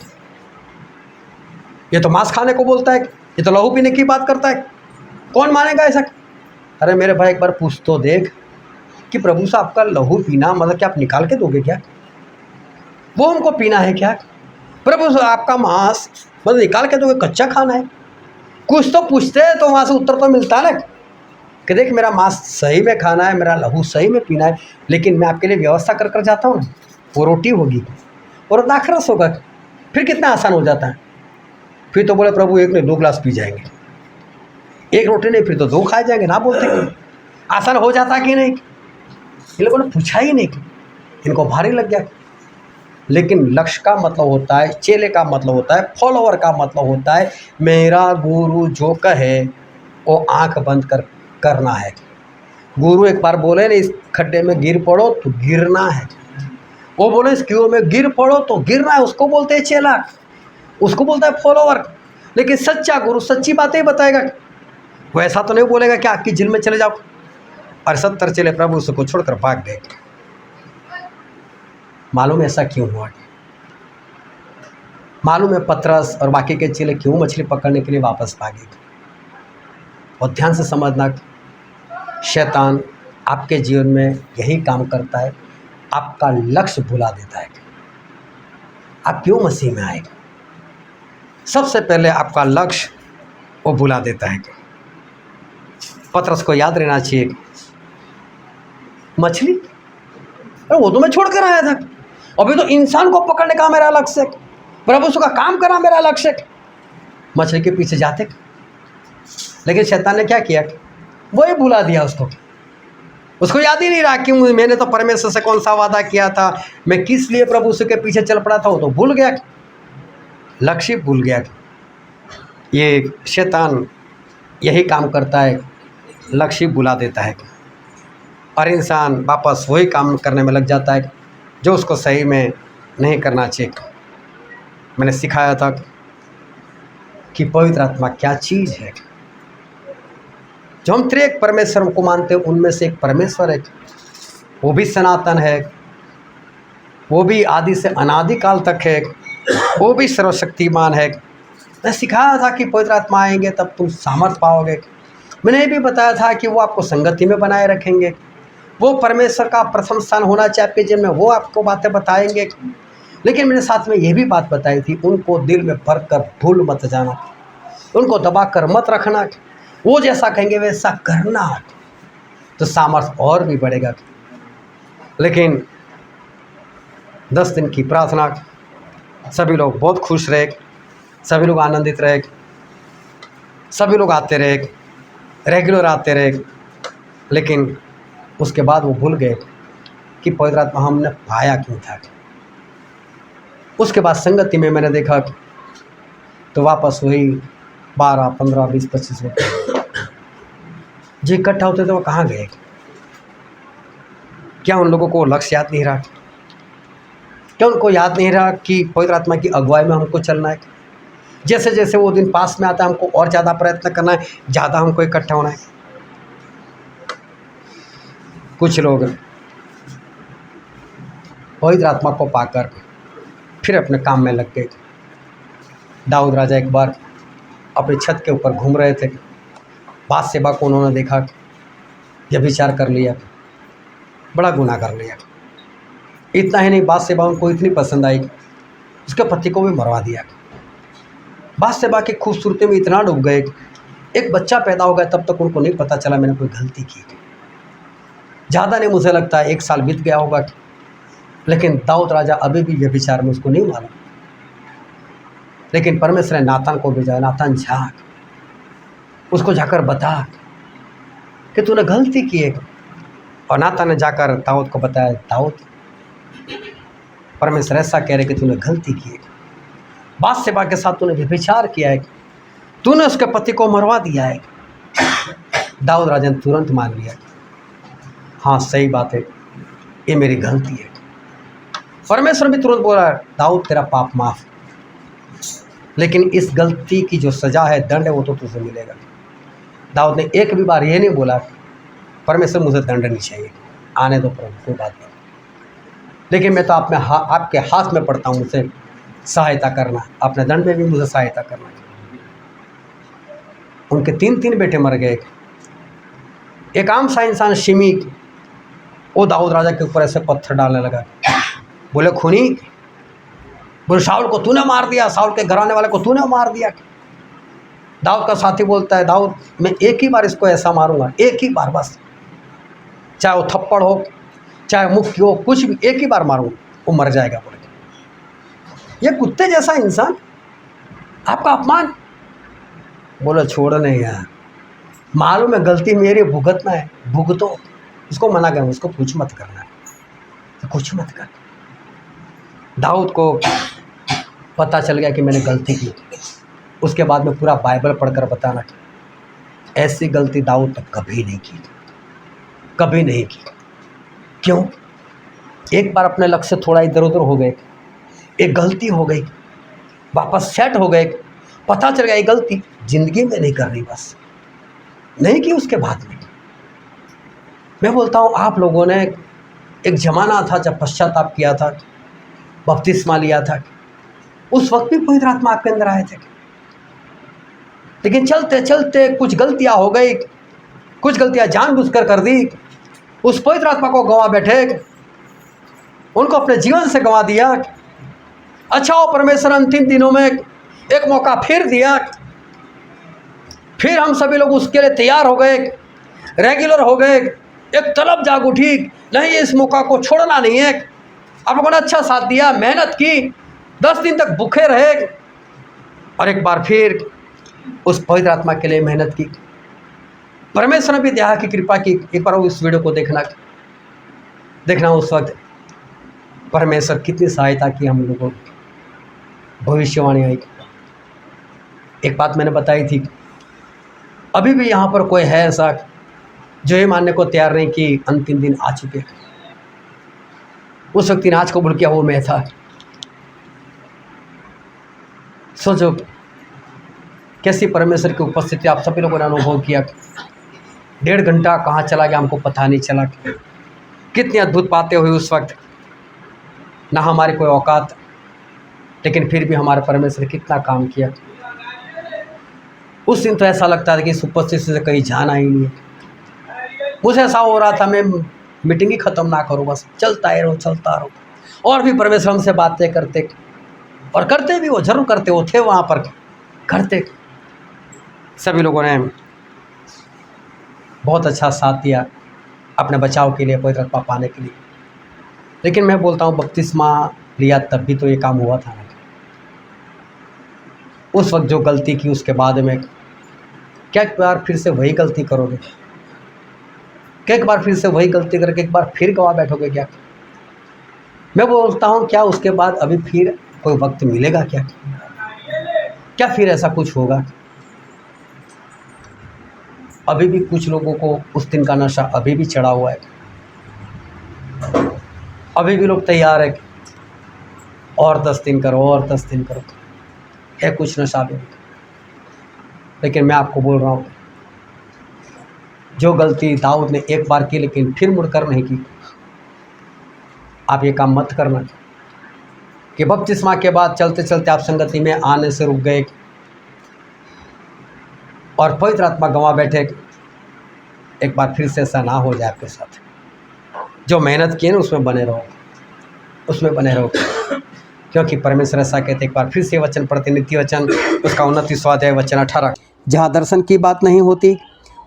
Speaker 1: ये तो मांस खाने को बोलता है, ये तो लहू पीने की बात करता है, कौन मानेगा ऐसा। अरे मेरे भाई एक बार पूछ तो देख कि प्रभु से आपका लहू पीना मतलब क्या आप निकाल के दोगे क्या, वो हमको पीना है क्या? प्रभु से आपका मांस मतलब निकाल के दोगे, कच्चा खाना है? कुछ तो पूछते हैं तो वहाँ से उत्तर तो मिलता है ना कि देख मेरा मांस सही में खाना है, मेरा लहू सही में पीना है, लेकिन मैं आपके लिए व्यवस्था कर कर जाता हूँ ना, वो रोटी होगी और दाखरस होगा, फिर कितना आसान हो जाता है। फिर तो बोले प्रभु एक नहीं 2 गिलास पी जाएंगे, एक रोटी नहीं फिर तो 2 खाए जाएंगे, ना बोलते कि आसान हो जाता कि नहीं। इन लोगों ने पूछा ही नहीं, इनको भारी लग गया। लेकिन लक्ष्य का मतलब होता है, चेले का मतलब होता है, फॉलोअर का मतलब होता है मेरा गुरु जो कहे वो आंख बंद कर करना है। गुरु एक बार बोले ना इस खड्डे में गिर पड़ो तो गिरना है, वो बोले इस कुएं में गिर पड़ो तो गिरना है, उसको बोलते हैं चेला, उसको बोलता है फॉलोअर। लेकिन सच्चा गुरु सच्ची बातें ही बताएगा, वो ऐसा तो नहीं बोलेगा कि आपकी जेल में चले जाओ। और 70 चेले प्रभु उसको छोड़कर भाग गए। मालूम ऐसा क्यों हुआ? मालूम है पतरस और बाकी के चेले क्यों मछली पकड़ने के लिए वापस भागे? और ध्यान से समझना, शैतान आपके जीवन में यही काम करता है, आपका लक्ष्य भुला देता है। आप क्यों मसीह में आए, सबसे पहले आपका लक्ष्य वो भुला देता है। पतरस को याद रहना चाहिए, मछली अरे वो तो मैं छोड़ कर आया था, अभी तो इंसान को पकड़ने का मेरा लक्ष्य है, प्रभु का काम करना मेरा लक्ष्य है। मछली के पीछे जाते, लेकिन शैतान ने क्या किया, वही भुला दिया उसको याद ही नहीं रहा कि मैंने तो परमेश्वर से कौन सा वादा किया था, मैं किस लिए प्रभु के पीछे चल पड़ा था, वो तो भूल गया, लक्ष्य भूल गया। ये शैतान यही काम करता है, लक्ष्य भुला देता है और इंसान वापस वही काम करने में लग जाता है जो उसको सही में नहीं करना चाहिए। मैंने सिखाया था कि पवित्र आत्मा क्या चीज़ है। जो हम त्रिएक परमेश्वर को मानते हैं उनमें से एक परमेश्वर है, वो भी सनातन है,
Speaker 2: वो भी आदि से अनादि काल तक है, वो भी सर्वशक्तिमान है। मैं सिखाया था कि पवित्र आत्मा आएंगे तब तुम सामर्थ पाओगे। मैंने ये भी बताया था कि वो आपको संगति में बनाए रखेंगे, वो परमेश्वर का प्रथम स्थान होना चाहिए आपके जीवन में, वो आपको बातें बताएंगे। लेकिन मैंने साथ में ये भी बात बताई थी, उनको दिल में भर कर भूल मत जाना, उनको दबा कर मत रखना, वो जैसा कहेंगे वैसा करना, तो सामर्थ्य और भी बढ़ेगा। लेकिन 10 दिन की प्रार्थना, सभी लोग बहुत खुश रहे, सभी लोग आनंदित रहे, सभी लोग आते रहे, रेगुलर आते रहे। लेकिन उसके बाद वो भूल गए कि पवित्र आत्मा हमने पाया क्यों था। उसके बाद संगति में मैंने देखा तो वापस वही 12, 15, 20, 25 लोग जो इकट्ठा होते थे वो कहाँ गए? क्या उन लोगों को लक्ष्य याद नहीं रहा? क्या उनको याद नहीं रहा कि पवित्र आत्मा की अगुवाई में हमको चलना है? जैसे जैसे वो दिन पास में आता है हमको और ज़्यादा प्रयत्न करना है, ज़्यादा हमको इकट्ठा होना है। कुछ लोग पवित्र आत्मा को पाकर फिर अपने काम में लग गए। दाऊद राजा एक बार अपनी छत के ऊपर घूम रहे थे, बात सेवा को उन्होंने देखा, व्यभिचार कर लिया, बड़ा गुनाह कर लिया। इतना ही नहीं, बात सेवा उनको इतनी पसंद आई उसके पति को भी मरवा दिया। बात सेवा की खूबसूरती में इतना डूब गए, एक बच्चा पैदा हो गया तब तक उनको नहीं पता चला मैंने कोई गलती की। ज़्यादा नहीं, मुझे लगता है 1 साल बीत गया होगा। लेकिन दाऊद राजा अभी भी व्यभिचार में, उसको नहीं मालूम। लेकिन परमेश्वर ने नातान को भेजा, नातान झाँक, उसको जाकर बता कि तूने गलती की है। और नातान ने जाकर दाऊद को बताया, दाऊद परमेश्वर ऐसा कह रहे कि तूने गलती की है, बात सेवा के साथ तूने व्यभिचार किया है, तूने उसके पति को मरवा दिया है। दाऊद राजा ने तुरंत मान लिया, हाँ सही बात है, ये मेरी गलती है। परमेश्वर भी तुरंत बोला, दाऊद तेरा पाप माफ, लेकिन इस गलती की जो सजा है, दंड है, वो तो तुझे मिलेगा। दाऊद ने एक भी बार ये नहीं बोला परमेश्वर मुझे दंड नहीं चाहिए, आने दो प्रभु, कोई बात नहीं, लेकिन मैं तो आपके हाथ में पड़ता हूँ, मुझे सहायता करना, अपने दंड में भी मुझे सहायता करना। उनके 3 बेटे मर गए। एक आम सा इंसान शिमी, वो दाऊद राजा के ऊपर ऐसे पत्थर डालने लगा, बोले खूनी, बोले शाऊल को तूने मार दिया, शाऊल के घराने वाले को तूने मार दिया। दाऊद का साथी बोलता है, दाऊद मैं एक ही बार इसको ऐसा मारूंगा, एक ही बार बस, चाहे वो थप्पड़ हो, चाहे मुक्की हो, कुछ भी, एक ही बार मारूंगा, वो मर जाएगा। बोले ये कुत्ते जैसा इंसान, आपका अपमान। बोले छोड़ नहीं यार, मालूम है गलती मेरी, भुगतना है, भुगतो। इसको मना कर, उसको कुछ मत करना, तो कुछ मत कर। दाऊद को पता चल गया कि मैंने गलती की। उसके बाद में पूरा बाइबल पढ़कर बताना, ऐसी गलती दाऊद तक कभी नहीं की, कभी नहीं की। क्यों? एक बार अपने लक्ष्य थोड़ा इधर उधर हो गए, एक गलती हो गई, वापस सेट हो गए, पता चल गया ये गलती जिंदगी में नहीं करनी, बस नहीं की। उसके बाद में मैं बोलता हूँ, आप लोगों ने, एक ज़माना था जब पश्चाताप किया था, बपतिस्मा लिया था, उस वक्त भी पवित्र आत्मा आपके अंदर आए थे। लेकिन चलते चलते कुछ गलतियाँ हो गई, कुछ गलतियाँ जानबूझकर कर दी, उस पवित्र आत्मा को गंवा बैठे, उनको अपने जीवन से गंवा दिया। अच्छा हो परमेश्वर अंतिम दिनों में एक मौका फिर दिया, फिर हम सभी लोग उसके लिए तैयार हो गए, रेगुलर हो गए, एक तलब जाग उठी, नहीं इस मौका को छोड़ना नहीं है। आप लोगों ने अच्छा साथ दिया, मेहनत की, 10 दिन तक भूखे रहे, और एक बार फिर उस पवित्र आत्मा के लिए मेहनत की। परमेश्वर ने भी दया की, कृपा की। एक बार उस वीडियो को देखना उस वक्त परमेश्वर कितनी सहायता की हम लोगों को, भविष्यवाणी आई। एक बात मैंने बताई थी, अभी भी यहाँ पर कोई है ऐसा जो ये मानने को तैयार नहीं कि अंतिम दिन आ चुके। उस वक्त आज को भूल किया वो मैं था। सोचो कैसी परमेश्वर की उपस्थिति आप सभी लोगों ने अनुभव किया। 1.5 घंटा कहाँ चला गया हमको पता नहीं चला। कितनी अद्भुत बातें हुई उस वक्त। ना हमारी कोई औकात, लेकिन फिर भी हमारे परमेश्वर ने कितना काम किया। उस दिन तो ऐसा लगता था कि इस उपस्थिति से कहीं जाना ही नहीं है। मुझे ऐसा हो रहा था मैं मीटिंग ही ख़त्म ना करूँ, बस चलता रहो। और भी परमेश्वर हमसे बातें करते, और करते भी वो जरूर करते, वो थे वहाँ पर करते। सभी लोगों ने बहुत अच्छा साथ दिया अपने बचाव के लिए, पवित्र आत्मा पाने के लिए। लेकिन मैं बोलता हूँ बपतिस्मा लिया तब भी तो ये काम हुआ था ना। उस वक्त जो गलती की उसके बाद में क्या एक बार फिर से वही गलती करोगे? क्या एक बार फिर से वही गलती करके एक बार फिर गवा बैठोगे क्या? मैं बोलता हूँ क्या उसके बाद अभी फिर कोई वक्त मिलेगा क्या? क्या फिर ऐसा कुछ होगा? अभी भी कुछ लोगों को उस दिन का नशा अभी भी चढ़ा हुआ है। अभी भी लोग तैयार है और 10 दिन करो, और 10 दिन करो, है कुछ नशा भी। लेकिन मैं आपको बोल रहा हूँ, जो गलती दाऊद ने एक बार की लेकिन फिर मुड़कर नहीं की, आप ये काम मत करना कि बपतिस्मा के बाद चलते चलते आप संगति में आने से रुक गए और पवित्र आत्मा गंवा बैठे। एक बार फिर से ऐसा ना हो जाए आपके साथ। जो मेहनत की है ना उसमें बने रहो, क्योंकि परमेश्वर ऐसा कहते। एक बार फिर से वचन पढ़ते, नीति वचन उसका 29वां अध्याय वचन 18।
Speaker 3: जहाँ दर्शन की बात नहीं होती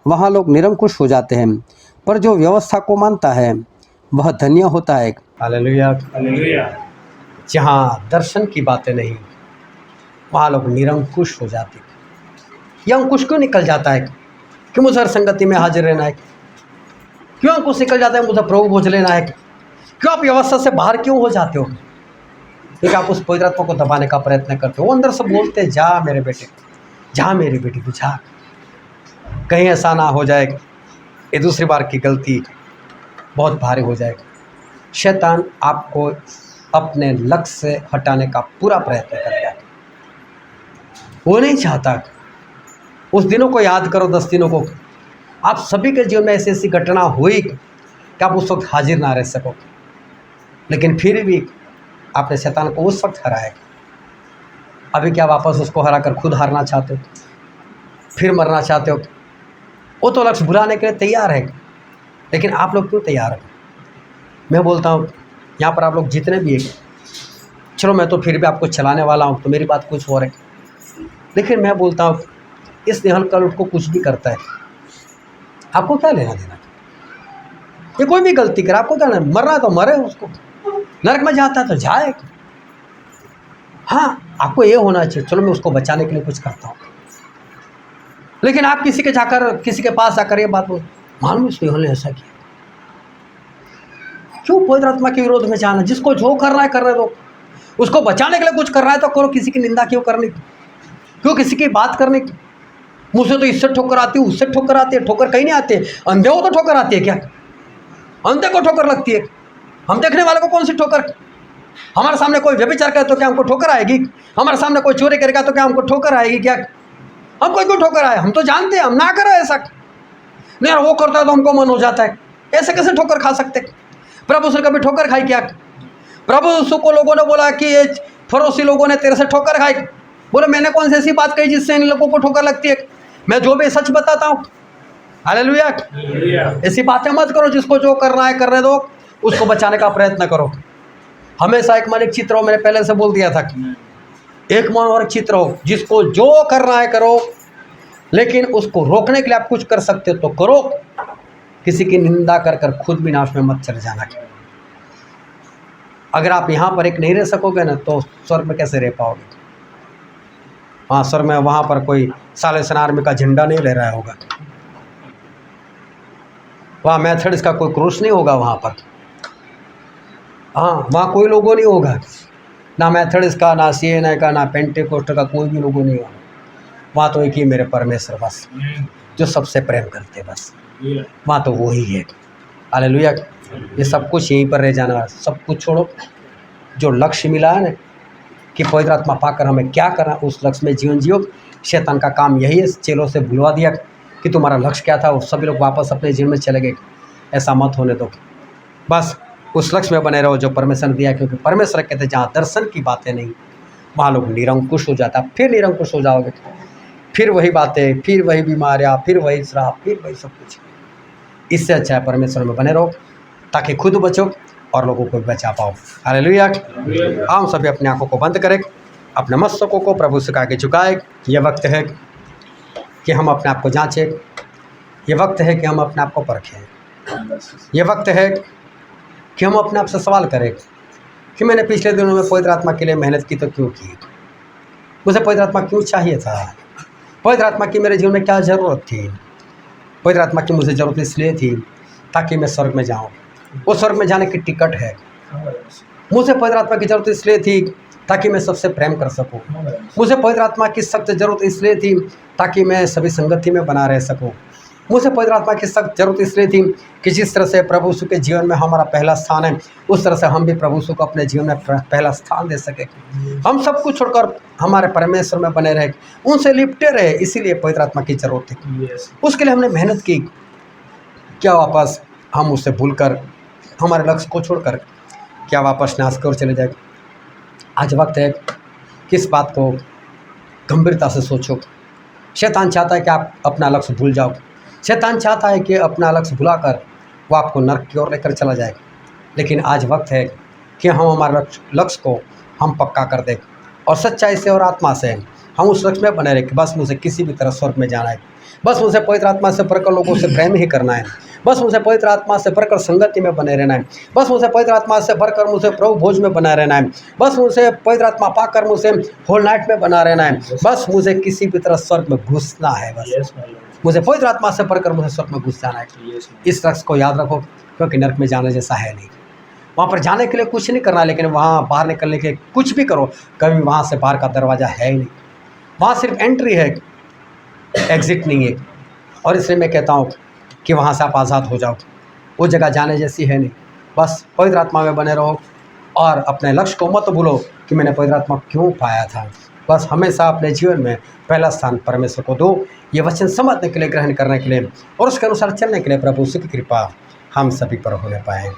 Speaker 3: वहाँ लोग निरंकुश हो जाते हैं, पर जो व्यवस्था को मानता है वह धन्य होता है।
Speaker 2: Hallelujah, hallelujah. जहाँ दर्शन की बातें नहीं वहाँ लोग निरंकुश हो जाते। यह अंकुश क्यों निकल जाता है कि मुझे हर संगति में हाजिर रहना है? क्यों अंकुश निकल जाता है मुझे प्रभु भोज लेना है? क्यों आप व्यवस्था से बाहर क्यों हो जाते हो? क्योंकि आप उस पवित्र आत्मा को दबाने का प्रयत्न करते हो। वो अंदर से बोलते जा मेरे बेटे, जा मेरी बेटी, तू जा। कहीं ऐसा ना हो जाए ये दूसरी बार की गलती बहुत भारी हो जाएगी। शैतान आपको अपने लक्ष्य से हटाने का पूरा प्रयत्न करेगा। वो नहीं चाहता। उस दिनों को याद करो, 10 दिनों को। आप सभी के जीवन में ऐसी ऐसी घटना हुई कि आप उस वक्त हाजिर ना रह सको, लेकिन फिर भी आपने शैतान को उस वक्त हराया। अभी क्या वापस उसको हरा कर खुद हारना चाहते हो? फिर मरना चाहते हो? वो तो लक्ष्य भुलाने के लिए तैयार है, लेकिन आप लोग क्यों तैयार हो? मैं बोलता हूँ यहाँ पर आप लोग जितने भी हैं, चलो मैं तो फिर भी आपको चलाने वाला हूँ, तो मेरी बात कुछ और है। लेकिन मैं बोलता हूँ इस निहल कल को कुछ भी करता है, आपको क्या लेना देना? ये कोई भी गलती करे, आपको क्या लेना? मरना तो मरे, उसको नरक में जाता है तो जाए। हाँ, आपको ये होना चाहिए चलो मैं उसको बचाने के लिए कुछ करता हूँ। लेकिन आप किसी के पास आकर ये बात बोल, मालूम इस निहल ने ऐसा किया। क्यों पवित्र आत्मा के विरोध में जाना? जिसको जो करना है करने दो। उसको बचाने के लिए कुछ करना है तो करो। किसी की निंदा क्यों करनी? क्यों किसी की बात करनी? मुझसे तो इससे ठोकर आती है, उससे ठोकर आती है। ठोकर कहीं नहीं आती है। अंधे हो तो ठोकर आती है क्या? अंधे को ठोकर लगती है। हम देखने वाले को कौन सी ठोकर? हमारे सामने कोई व्यभिचार करे तो क्या हमको ठोकर आएगी? हमारे सामने कोई चोरी करेगा तो क्या हमको ठोकर आएगी क्या? हमको क्यों ठोकर आए? हम तो जानते हैं हम ना करें ऐसा। नहीं यार वो करता है तो हमको मन हो जाता है। ऐसे कैसे ठोकर खा सकते? प्रभु से कभी ठोकर खाई क्या? प्रभु यीशु को लोगों ने बोला कि ये फरोसी लोगों ने तेरे से ठोकर खाई। बोले मैंने कौन सी ऐसी बात कही जिससे इन लोगों को ठोकर लगती है? मैं जो भी सच बताता हूँ। हालेलुया। ऐसी बातें मत करो। जिसको जो करना है करने दो, उसको बचाने का प्रयत्न करो। हमेशा एक मन एक चित्र हो। मैंने पहले से बोल दिया था एक मन और एक चित्र हो। जिसको जो करना है करो, लेकिन उसको रोकने के लिए आप कुछ कर सकते हो तो करो। किसी की निंदा कर कर खुद भी नाश में मत चले जाना। अगर आप यहाँ पर एक नहीं रह सकोगे ना तो स्वर्ग में कैसे रह पाओगे? हाँ, स्वर्ग में वहाँ पर कोई सालेसन आर्मी का झंडा नहीं ले रहा होगा। वहाँ मैथड्स का कोई क्रूस नहीं होगा वहाँ पर। हाँ, वहाँ कोई लोगो नहीं होगा। ना मैथड्स का, ना सीएनआई का, ना पेंटेकोस्ट का, कोई भी लोगो नहीं होगा। वहाँ तो एक ही मेरे परमेश्वर बस, जो सबसे प्रेम करते बस। वहाँ तो वो ही है। हालेलुया। ये सब कुछ यहीं पर रह जाना है। सब कुछ छोड़ो। जो लक्ष्य मिला है ना कि पवित्र आत्मा पाकर हमें क्या करना, उस लक्ष्य में जीवन जियो। शैतान का काम यही है, चेलों से भुलवा दिया कि तुम्हारा लक्ष्य क्या था। वो सभी लोग वापस अपने जीवन में चले गए। ऐसा मत होने दो। बस उस लक्ष्य में बने रहो जो परमेश्वर ने दिया है, क्योंकि परमेश्वर कहते हैं जहाँ दर्शन की बातें नहीं वहाँ लोग निरंकुश हो जाता। फिर निरंकुश हो जाओगे, फिर वही बातें, फिर वही बीमारियाँ, फिर वही श्राप, फिर वही सब कुछ। इससे अच्छा है परमेश्वर में बने रहो ताकि खुद बचो और लोगों को भी बचा पाओ। हालेलुया। हम सभी अपनी आंखों को बंद करें, अपने मस्तकों को प्रभु से आगे झुकाए। ये वक्त है कि हम अपने आप को जांचें, ये वक्त है कि हम अपने आप को परखें, ये वक्त है कि हम अपने आप से सवाल करें कि मैंने पिछले दिनों में पवित्र आत्मा के लिए मेहनत की तो क्यों की, मुझे पवित्र आत्मा क्यों चाहिए था, पवित्र आत्मा की मेरे जीवन में क्या ज़रूरत थी। पवित्र आत्मा की मुझे ज़रूरत इसलिए थी ताकि मैं स्वर्ग में जाऊँ, वो स्वर्ग में जाने की टिकट है। मुझे पवित्र आत्मा की ज़रूरत इसलिए थी ताकि मैं सबसे प्रेम कर सकूं। मुझे पवित्र आत्मा की सख्त ज़रूरत इसलिए थी ताकि मैं सभी संगति में बना रह सकूं। मुझे पवित्र आत्मा की सख्त ज़रूरत इसलिए थी कि जिस तरह से प्रभु यीशु के जीवन में हमारा पहला स्थान है, उस तरह से हम भी प्रभु यीशु को अपने जीवन में पहला स्थान दे सकें। हम सब कुछ छोड़कर हमारे परमेश्वर में बने रहे, उनसे लिपटे रहे, इसीलिए पवित्र आत्मा की ज़रूरत थी। उसके लिए हमने मेहनत की। क्या वापस हम उससे भूलकर हमारे लक्ष्य को छोड़कर क्या वापस नाश की ओर चले जाए? आज वक्त है कि इस बात को गंभीरता से सोचो। शैतान चाहता है कि आप अपना लक्ष्य भूल जाओ। शैतान चाहता है कि अपना लक्ष्य भुलाकर वो आपको नर्क की ओर लेकर चला जाए। लेकिन आज वक्त है कि हम हमारे लक्ष्य को हम पक्का कर दें और सच्चाई से और आत्मा से हम उस लक्ष्य में बने रहे कि बस मुझे किसी भी तरह स्वर्ग में जाना है, बस मुझे पवित्र आत्मा से भरकर लोगों से प्रेम ही करना है, बस मुझे पवित्र आत्मा से भरकर संगति में बने रहना है, बस मुझे पवित्र आत्मा से भरकर मुझे प्रभु भोज में बना रहना है, बस मुझे पवित्र आत्मा पाकर मुझे होल नाइट में बना रहना है, बस मुझे किसी भी तरह स्वर्ग में घुसना है, बस मुझे पवित्र आत्मा से भरकर मुझे स्वर्ग में घुस जाना है। इस लक्ष्य को याद रखो, क्योंकि नरक में जाने जैसा है नहीं। वहाँ पर जाने के लिए कुछ नहीं करना, लेकिन वहाँ बाहर निकलने के कुछ भी करो, कभी वहाँ से बाहर का दरवाज़ा है ही नहीं। वहाँ सिर्फ एंट्री है, एग्ज़िट नहीं है। और इसलिए मैं कहता हूँ कि वहाँ से आप आज़ाद हो जाओ। वो जगह जाने जैसी है नहीं। बस पवित्र आत्मा में बने रहो और अपने लक्ष्य को मत भूलो कि मैंने पवित्र आत्मा क्यों पाया था। बस हमेशा अपने जीवन में पहला स्थान परमेश्वर को दो। ये वचन समझने के लिए, ग्रहण करने के लिए और उसके अनुसार चलने के लिए प्रभु की कृपा हम सभी पर होने पाए।